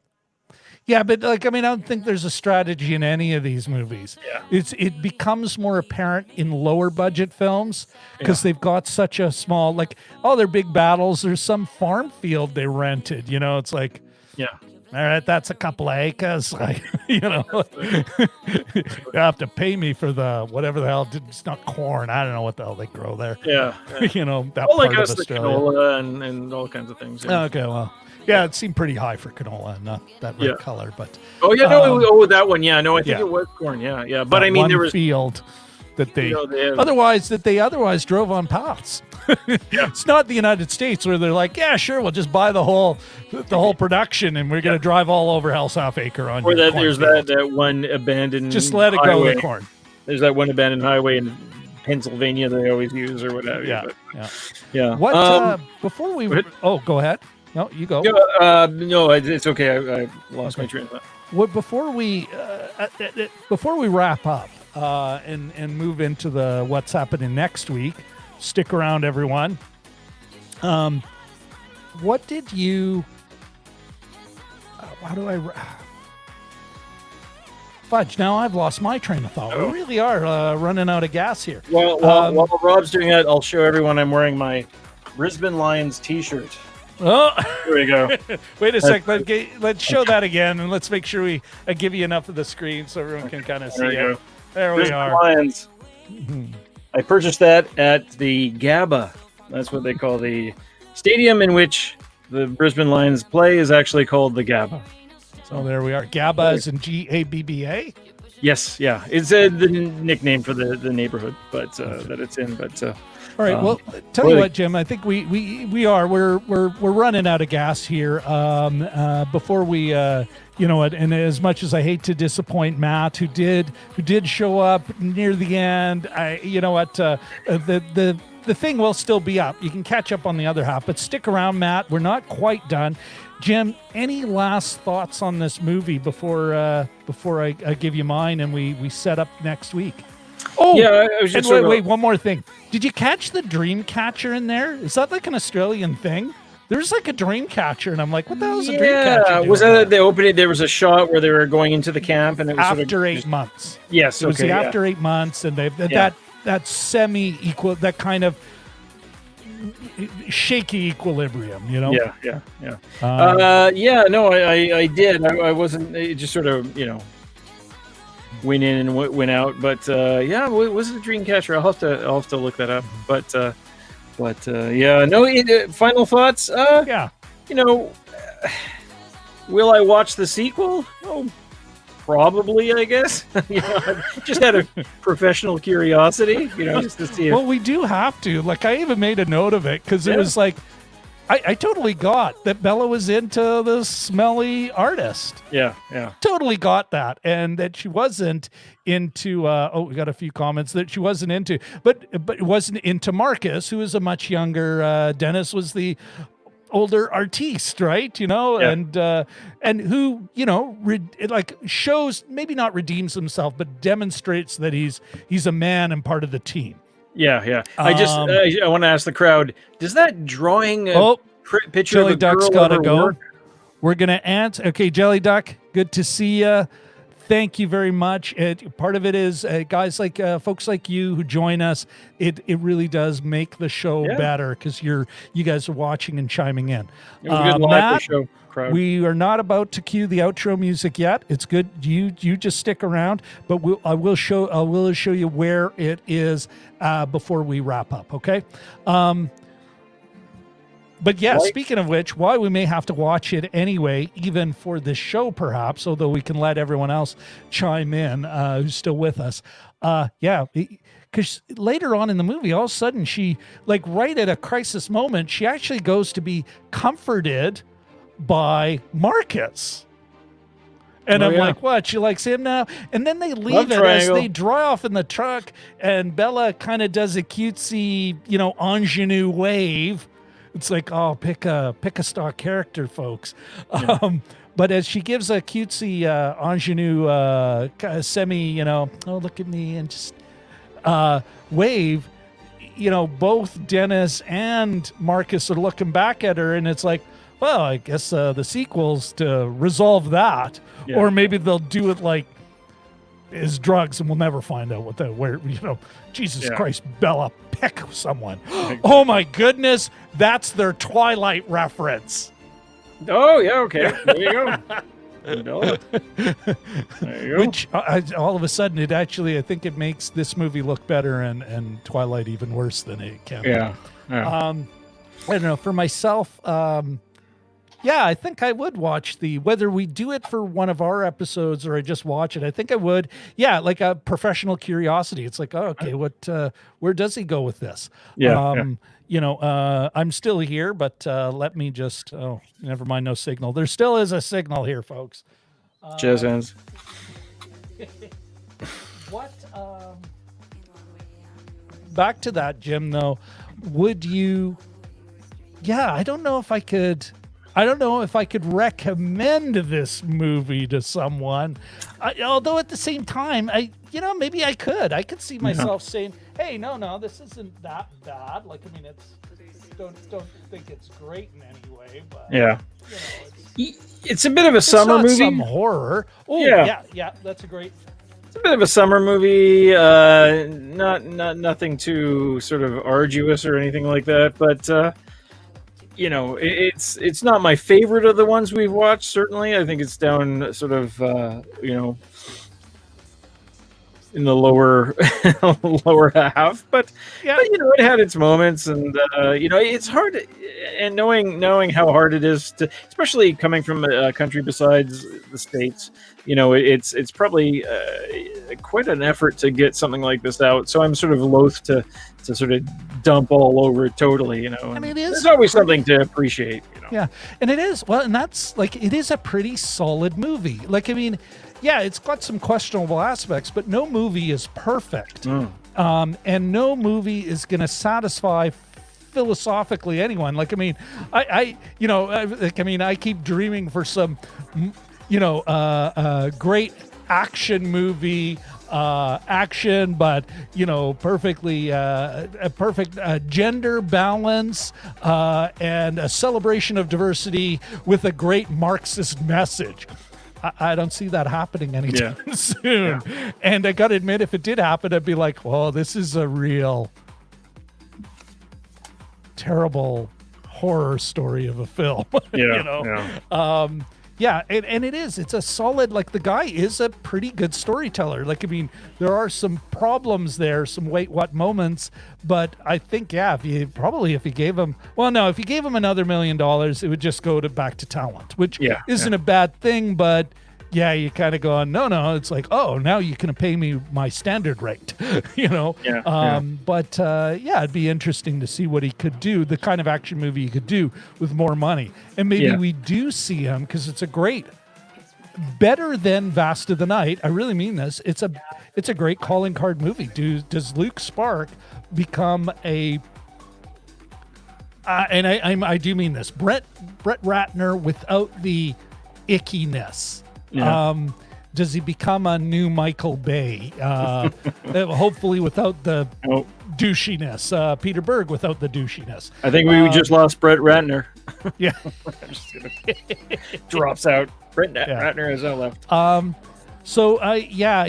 Speaker 2: Yeah, but like, I mean, I don't think there's a strategy in any of these movies.
Speaker 5: Yeah.
Speaker 2: It becomes more apparent in lower budget films because they've got such a small, like, oh, they're big battles. There's some farm field they rented, you know, it's like,
Speaker 5: yeah.
Speaker 2: All right, that's a couple of acres. Like, you know, you have to pay me for the whatever the hell. It's not corn. I don't know what the hell they grow there.
Speaker 5: Yeah.
Speaker 2: You know, that
Speaker 5: well,
Speaker 2: part
Speaker 5: like
Speaker 2: of
Speaker 5: us,
Speaker 2: Australia.
Speaker 5: the canola and all kinds of things. Yeah.
Speaker 2: Okay, well, yeah, it seemed pretty high for canola and not that red color. But
Speaker 5: that one. Yeah, no, I think it was corn. Yeah. But I mean, there was
Speaker 2: field that they otherwise drove on paths. It's not the United States where they're like, yeah, sure, we'll just buy the whole production and we're going to drive all over Hell's Half Acre on.
Speaker 5: Or that there's that one abandoned.
Speaker 2: Just let it go, the corn.
Speaker 5: There's that one abandoned highway in Pennsylvania they always use or whatever. Yeah.
Speaker 2: What before we? Go ahead. No, you go.
Speaker 5: No, it's okay. I lost my train of thought.
Speaker 2: What before we wrap up and move into the what's happening next week? Stick around, everyone. What did you? How do I? Fudge! Now I've lost my train of thought. We really are running out of gas here.
Speaker 5: Well, while Rob's doing that, I'll show everyone I'm wearing my Brisbane Lions T-shirt.
Speaker 2: Oh,
Speaker 5: here we go.
Speaker 2: Wait a sec. Let's show that again, and let's make sure I give you enough of the screen so everyone can kind of see it. There we are.
Speaker 5: Lions. I purchased that at the GABA. That's what they call the stadium in which the Brisbane Lions play is actually called the GABA.
Speaker 2: So there we are. GABA is in GABBA?
Speaker 5: Yes, yeah. It's the nickname for the neighborhood, but that it's in. But
Speaker 2: all right. Well, tell you what, Jim. I think we're running out of gas here. Before we, and as much as I hate to disappoint Matt, who did show up near the end, the thing will still be up. You can catch up on the other half, but stick around, Matt. We're not quite done. Jim, any last thoughts on this movie before I give you mine and we set up next week? Oh, yeah. Wait, one more thing. Did you catch the dream catcher in there? Is that like an Australian thing? There's like a dream catcher, and I'm like, what the hell is a dream catcher?
Speaker 5: Yeah, was that at the opening? There was a shot where they were going into the camp, and it was
Speaker 2: after 8 months.
Speaker 5: Yes,
Speaker 2: it was after 8 months, and that semi-equal, that kind of shaky equilibrium, you know?
Speaker 5: Yeah. No, I did. I wasn't. It just sort of, went in and went out. But was it a dream catcher? I'll have to look that up. But final thoughts. Will I watch the sequel? Oh, probably, I guess. I just had a professional curiosity, just to see.
Speaker 2: Well, we do have to. Like, I even made a note of it because it was like, I totally got that Bella was into the smelly artist.
Speaker 5: Yeah.
Speaker 2: Totally got that. And that she wasn't into, we got a few comments that she wasn't into, but it wasn't into Marcus, who is a much younger, Dennis was the older artiste, right? And who, shows, maybe not redeems himself, but demonstrates that he's a man and part of the team.
Speaker 5: Yeah. I want to ask the crowd: does that drawing picture
Speaker 2: Jelly
Speaker 5: of a
Speaker 2: Duck's
Speaker 5: girl
Speaker 2: gotta go?
Speaker 5: work?
Speaker 2: We're gonna answer. Okay, Jelly Duck, good to see you. Thank you very much. Part of it is guys like folks like you who join us. It really does make the show better because you guys are watching and chiming in.
Speaker 5: Matt, show. Crowd.
Speaker 2: We are not about to cue the outro music yet. It's good. You just stick around, but I will show you where it is before we wrap up. Okay. But yeah, speaking of which, why we may have to watch it anyway, even for this show, perhaps, although we can let everyone else chime in who's still with us. Because later on in the movie, all of a sudden, she, like right at a crisis moment, she actually goes to be comforted by Marcus. And I'm like, what? She likes him now? And then they leave it as they drive off in the truck, and Bella kind of does a cutesy, ingenue wave. It's like, oh, pick a star character, folks.
Speaker 5: Yeah.
Speaker 2: But as she gives a cutesy ingenue semi, oh, look at me, and just wave, both Dennis and Marcus are looking back at her, and it's like, well, I guess the sequel's to resolve that. Yeah. Or maybe they'll do it like is drugs, and we'll never find out Jesus Christ, Bella, pick someone. Oh my goodness, that's their Twilight reference.
Speaker 5: Oh yeah, okay, there you go. There you go.
Speaker 2: Which all of a sudden, I think it makes this movie look better and Twilight even worse than it can.
Speaker 5: Yeah.
Speaker 2: I don't know. For myself, I think I would watch whether we do it for one of our episodes or I just watch it. I think I would. Yeah, like a professional curiosity. It's like, oh, okay, where does he go with this?
Speaker 5: Yeah.
Speaker 2: I'm still here, but let me just. Oh, never mind. No signal. There still is a signal here, folks.
Speaker 5: Jazz hands.
Speaker 2: What? Back to that, Jim. Though, would you? Yeah, I don't know if I could recommend this movie to someone. Although at the same time, maybe I could. I could see myself saying, "Hey, no, this isn't that bad." Like, I mean, don't think it's great in any way, but
Speaker 5: it's a bit of a summer movie.
Speaker 2: Some horror. Oh, yeah, that's a great.
Speaker 5: It's a bit of a summer movie. Nothing too sort of arduous or anything like that, but. It's not my favorite of the ones we've watched. Certainly, I think it's down sort of in the lower half. But it had its moments, and it's hard. And knowing how hard it is to, especially coming from a country besides the States, it's probably quite an effort to get something like this out. So I'm sort of loath to sort of dump all over it totally, I mean, there's always something to appreciate,
Speaker 2: Yeah, and it is. Well, and that's like, it is a pretty solid movie. Like, I mean, yeah, it's got some questionable aspects, but no movie is perfect. And no movie is going to satisfy philosophically anyone. Like, I mean, I keep dreaming for some, great action movie, action, but perfectly a perfect gender balance and a celebration of diversity with a great Marxist message. I don't see that happening anytime soon. Yeah. And I got to admit, if it did happen, I'd be like, "Well, this is a real terrible horror story of a film." Yeah, and it is. It's a solid, like, the guy is a pretty good storyteller. Like, I mean, there are some problems there, some wait, what moments, but I think, if you gave him another $1 million, it would just go back to talent, which isn't a bad thing, but you kind of go, no, it's like, oh, now you can pay me my standard rate, But it'd be interesting to see what he could do, the kind of action movie he could do with more money. And maybe we do see him, because it's better than Vast of the Night. I really mean this. It's a great calling card movie. Does Luke Sparke become and I do mean this, Brett Ratner without the ickiness? Does he become a new Michael Bay? Hopefully without the douchiness. Peter Berg without the douchiness.
Speaker 5: I think we just lost Brett Ratner.
Speaker 2: Yeah.
Speaker 5: Drops out. Brett Ratner has not left.
Speaker 2: I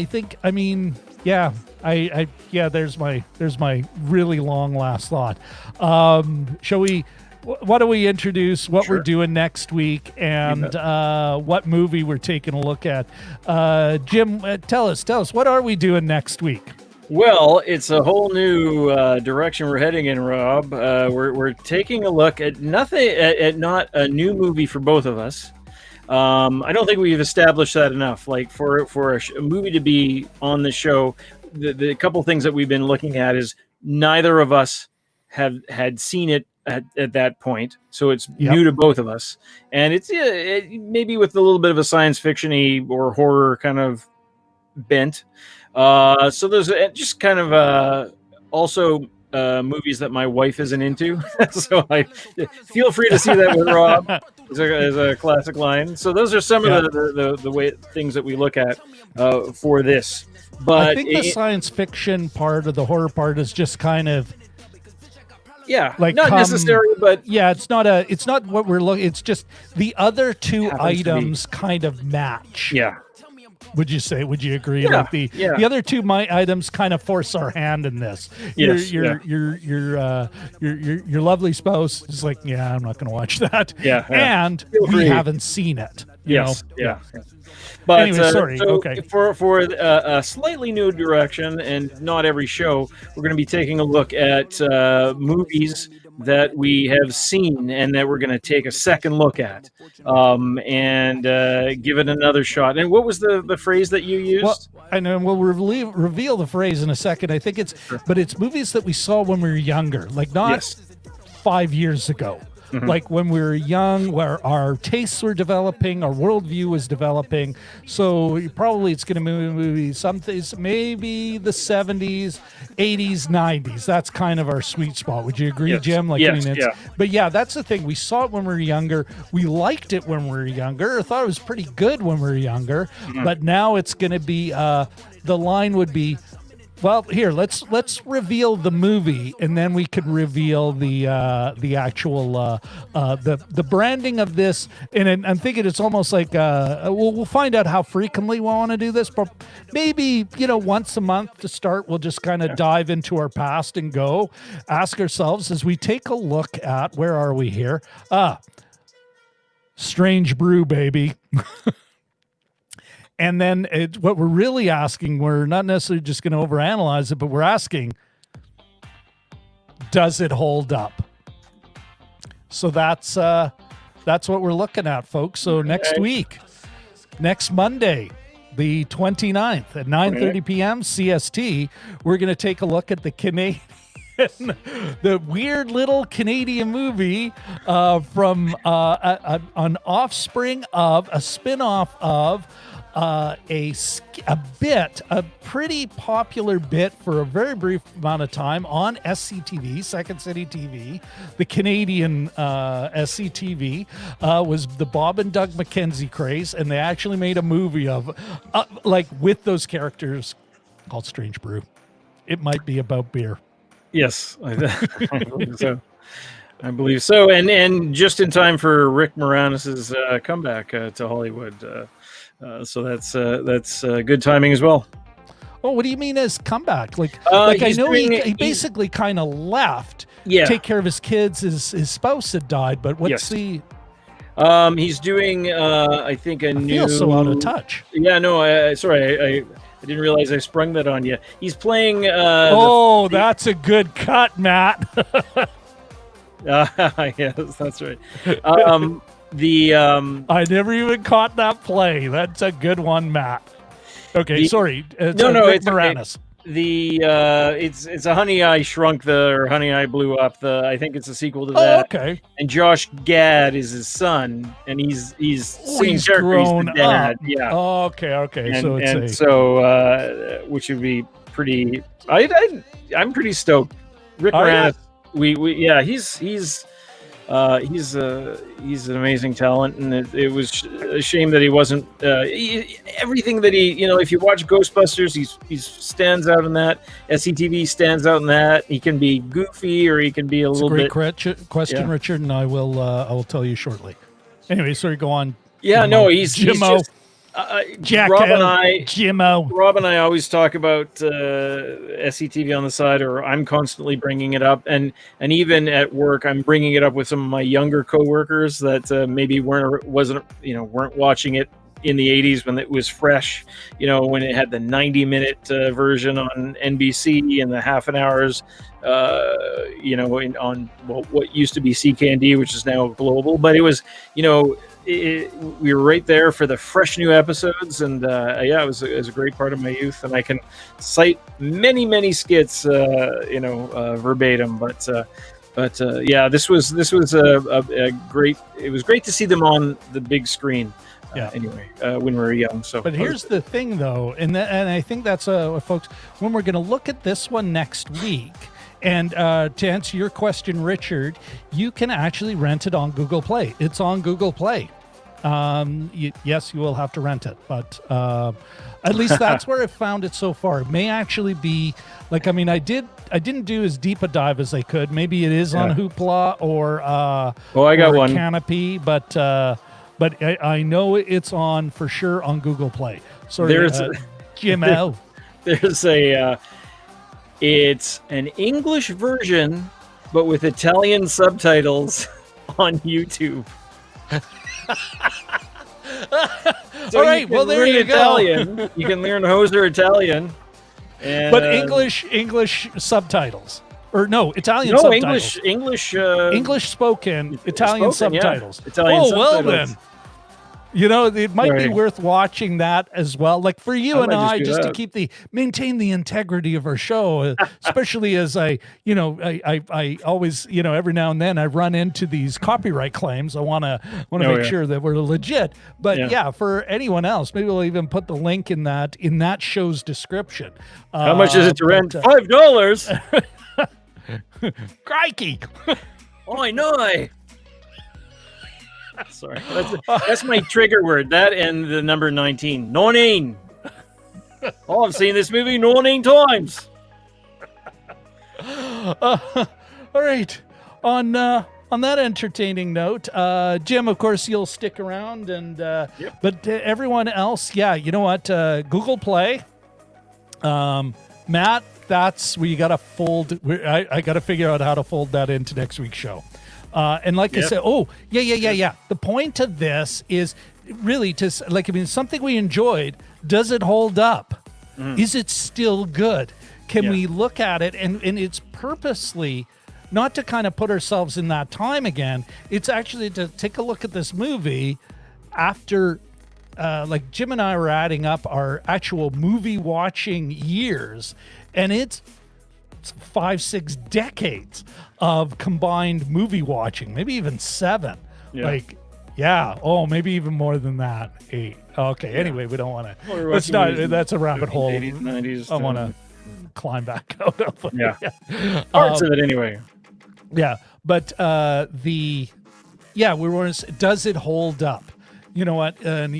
Speaker 2: think, I mean, there's my really long last thought. Shall we... Why don't we introduce what we're doing next week and what movie we're taking a look at? Jim, tell us, what are we doing next week?
Speaker 5: Well, it's a whole new direction we're heading in, Rob. We're taking a look at not a new movie for both of us. I don't think we've established that enough. Like, for a movie to be on the show, the couple things that we've been looking at is neither of us had seen it at that point, so it's new to both of us, and it's maybe with a little bit of a science fiction-y or horror kind of bent. So there's just kind of also movies that my wife isn't into. So I feel free to see that with Rob as a classic line. So those are some of the way things that we look at for this. But
Speaker 2: I think the science fiction part of the horror part is just kind of
Speaker 5: like not necessary, but
Speaker 2: it's not what we're looking. It's just the other two items kind of match.
Speaker 5: Yeah.
Speaker 2: Would you agree?
Speaker 5: Yeah,
Speaker 2: Like the other two items kind of force our hand in this.
Speaker 5: Yes,
Speaker 2: your lovely spouse is like, I'm not going to watch that.
Speaker 5: Yeah.
Speaker 2: And we haven't seen it. You know?
Speaker 5: Yeah. But
Speaker 2: anyway, sorry.
Speaker 5: So
Speaker 2: okay.
Speaker 5: For a slightly new direction and not every show, we're going to be taking a look at movies that we have seen and that we're going to take a second look at and give it another shot. And what was the phrase that you used?
Speaker 2: Well, I know we'll reveal the phrase in a second. I think but it's movies that we saw when we were younger, like not 5 years ago. Mm-hmm. Like when we were young, where our tastes were developing, our worldview was developing. So probably it's going to be something, maybe the 70s, 80s, 90s. That's kind of our sweet spot. Would you agree, Jim? Like, But that's the thing. We saw it when we were younger. We liked it when we were younger. I thought it was pretty good when we were younger. Mm-hmm. But now it's going to be, the line would be, well, here, let's reveal the movie, and then we could reveal the actual the branding of this. And I'm thinking it's almost like we'll find out how frequently we want to do this, but maybe once a month to start. We'll just kind of dive into our past and ask ourselves as we take a look at where are we here? Strange Brew, baby. And then what we're really asking, we're not necessarily just going to overanalyze it, but we're asking, does it hold up? So that's what we're looking at, folks. So next week, next Monday, the 29th at 9:30 p.m. CST, we're going to take a look at the weird little Canadian movie from an offspring of, a spin-off of, a pretty popular bit for a very brief amount of time on SCTV, Second City TV. The Canadian SCTV was the Bob and Doug McKenzie craze, and they actually made a movie of with those characters called Strange Brew. It might be about beer.
Speaker 5: Yes, I believe so. I believe so, and just in time for Rick Moranis's comeback to Hollywood. So that's good timing as well.
Speaker 2: Oh, what do you mean as comeback? I know he basically kind of left.
Speaker 5: Yeah.
Speaker 2: Take care of his kids. His spouse had died, but what's the?
Speaker 5: He's doing I think I
Speaker 2: feel so out of touch.
Speaker 5: Yeah, no, sorry, I didn't realize I sprung that on you. He's playing.
Speaker 2: That's a good cut, Matt.
Speaker 5: Yes, that's right.
Speaker 2: I never even caught that play. That's a good one, Matt. Okay, sorry.
Speaker 5: It's
Speaker 2: Moranis.
Speaker 5: Okay. It's a Honey I Shrunk or Honey I Blew Up. I think it's a sequel to that.
Speaker 2: Okay.
Speaker 5: And Josh Gad is his son, and he's
Speaker 2: grown
Speaker 5: the dad.
Speaker 2: up.
Speaker 5: Yeah.
Speaker 2: Oh, okay.
Speaker 5: So which would be pretty. I'm pretty stoked. Rick Moranis. He's an amazing talent, and it was a shame that he wasn't everything that he, if you watch Ghostbusters, he stands out in that. SCTV stands out in that. He can be goofy, or he can be a little bit.
Speaker 2: Question, Richard, and I will tell you shortly. Anyway, sorry, go on.
Speaker 5: Yeah,
Speaker 2: Jimmo.
Speaker 5: he's
Speaker 2: Jimmo.
Speaker 5: Just,
Speaker 2: Jimmo.
Speaker 5: Rob and I always talk about SCTV on the side, or I'm constantly bringing it up, and even at work, I'm bringing it up with some of my younger coworkers that maybe weren't watching it in the 80s when it was fresh, when it had the 90-minute version on NBC and the half an hours, on what used to be CKND, which is now Global, but it was, we were right there for the fresh new episodes, and it was a great part of my youth, and I can cite many skits verbatim, but But yeah, this was a great. It was great to see them on the big screen. Anyway, when we were young. So,
Speaker 2: but here's the thing, though, and I think that's folks. When we're going to look at this one next week, and to answer your question, Richard, you can actually rent it on Google Play. It's on Google Play. Yes, you will have to rent it, but at least that's where I found it so far. It may actually be like, I mean, I didn't do as deep a dive as I could. Maybe it is on Hoopla or
Speaker 5: I got one
Speaker 2: Canopy, but I know it's on for sure on Google Play. Sorry,
Speaker 5: there's
Speaker 2: Jim L.
Speaker 5: There's it's an English version, but with Italian subtitles on YouTube. So
Speaker 2: all right, well there you go.
Speaker 5: You can learn Hoser Italian,
Speaker 2: but English subtitles, or no, Italian subtitles. English spoken, Italian subtitles.
Speaker 5: Yeah. Italian subtitles.
Speaker 2: Well then. You know, it might be worth watching that as well. Like for you and I, just to maintain the integrity of our show, especially as I always, every now and then I run into these copyright claims. I want to make sure that we're legit. But for anyone else, maybe we'll even put the link in that show's description.
Speaker 5: How much is it to rent? $5.
Speaker 2: Crikey!
Speaker 5: I know. Sorry, that's my trigger word. That and the number 19. 19. Oh, I've seen this movie 19 times.
Speaker 2: All right. On that entertaining note, Jim, of course, you'll stick around, and but everyone else, you know what? Google Play. Matt, that's where you got to fold. I got to figure out how to fold that into next week's show. And like I said, the point of this is really something we enjoyed. Does it hold up? Is it still good? Can we look at it? And it's purposely not to kind of put ourselves in that time again. It's actually to take a look at this movie after, like Jim and I were adding up our actual movie watching years, and it's 5-6 decades of combined movie watching, maybe even 7. Maybe even more than that. 8. Okay, anyway, we don't want to. Let's not. That's a rabbit hole.
Speaker 5: 80s, 90s.
Speaker 2: I want to climb back out of it.
Speaker 5: Parts of it anyway.
Speaker 2: Yeah, but we were. Does it hold up? You know what? And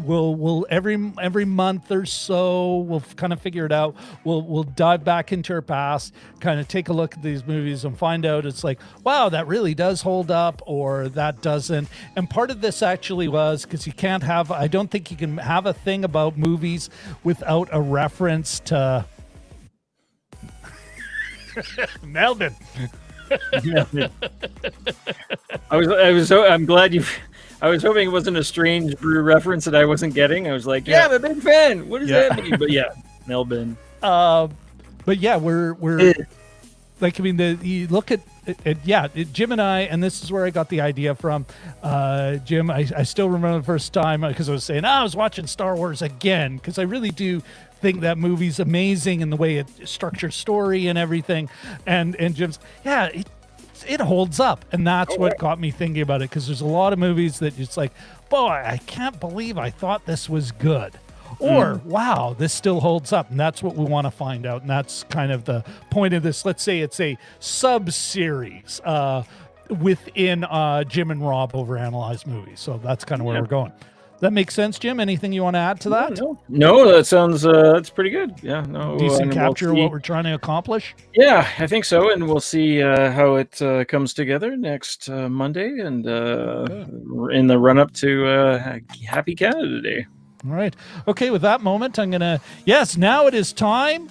Speaker 2: we'll every month or so we'll kind of figure it out. We'll dive back into our past, kind of take a look at these movies and find out it's like, wow, that really does hold up, or that doesn't. And part of this actually was because you can't have. I don't think you can have a thing about movies without a reference to Melbourne.
Speaker 5: I'm glad you. I was hoping it wasn't a strange brew reference that I wasn't getting. I was like, I'm a big fan. What does that mean? But Melbourne.
Speaker 2: But we're like, I mean, you look at Jim and I, and this is where I got the idea from. Jim, I still remember the first time because I was saying, I was watching Star Wars again because I really do think that movie's amazing in the way it structures story and everything. And Jim's, it holds up, and that's what got me thinking about it, because there's a lot of movies that it's like, boy, I can't believe I thought this was good, or wow, this still holds up, and that's what we want to find out, and that's kind of the point of this. Let's say it's a sub-series within Jim and Rob overanalyze movies, so that's kind of where we're going. That makes sense, Jim? Anything you want to add to that?
Speaker 5: No, that sounds that's pretty good. Yeah, no,
Speaker 2: decent capture of what we're trying to accomplish.
Speaker 5: Yeah, I think so, and we'll see how it comes together next Monday, and in the run up to Happy Canada Day.
Speaker 2: All right. Okay, with that moment, I'm gonna. Yes, now it is time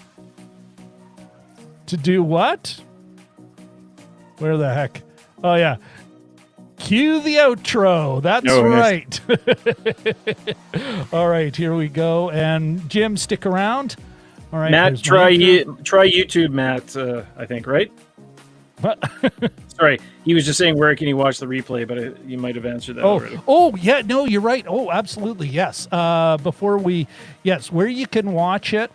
Speaker 2: to do what? Where the heck? Oh yeah. Cue the outro. That's right. All right, here we go. And Jim, stick around. All right,
Speaker 5: Matt, try YouTube, Matt. I think, right? Sorry, he was just saying where can you watch the replay, but you might have answered that already.
Speaker 2: Oh, yeah, no, you're right. Oh, absolutely, yes. Where you can watch it.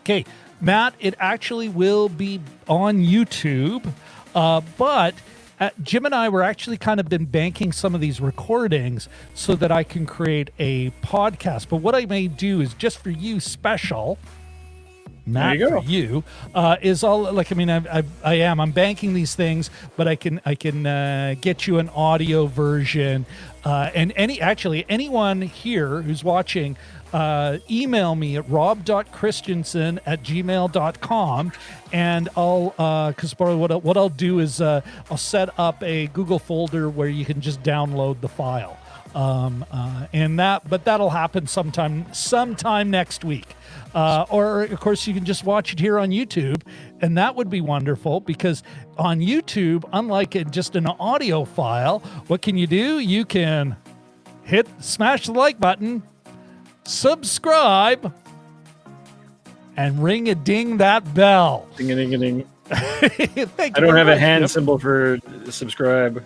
Speaker 2: Okay, Matt, it actually will be on YouTube. But Jim and I were actually kind of been banking some of these recordings so that I can create a podcast. But what I may do is just for you special, Matt, for you, is all like, I mean, I'm banking these things, but I can get you an audio version. And anyone here who's watching, email me at rob.christensen@gmail.com, and because what I'll do is I'll set up a Google folder where you can just download the file, but that'll happen sometime next week, or of course you can just watch it here on YouTube, and that would be wonderful, because on YouTube, unlike just an audio file, what can you do? You can smash the like button, subscribe, and ring-a-ding that bell.
Speaker 5: Ding-a-ding-a-ding.
Speaker 2: Thank
Speaker 5: I don't have a hand symbol for subscribe.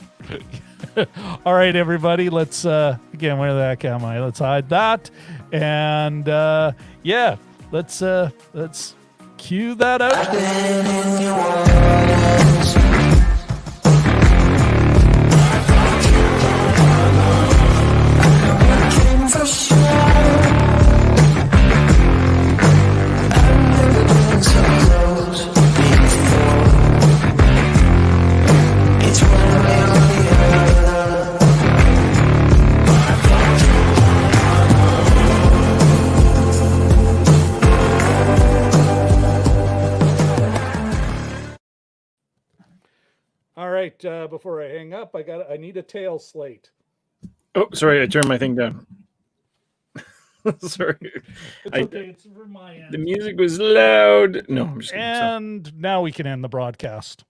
Speaker 2: All right, everybody. Let's again, where the heck am I? Let's hide that, and let's cue that out. All right, before I hang up, I need a tail slate.
Speaker 5: Oh, sorry, I turned my thing down. Sorry.
Speaker 2: It's okay, it's from my end.
Speaker 5: The music was loud. No, I'm just kidding.
Speaker 2: And now we can end the broadcast.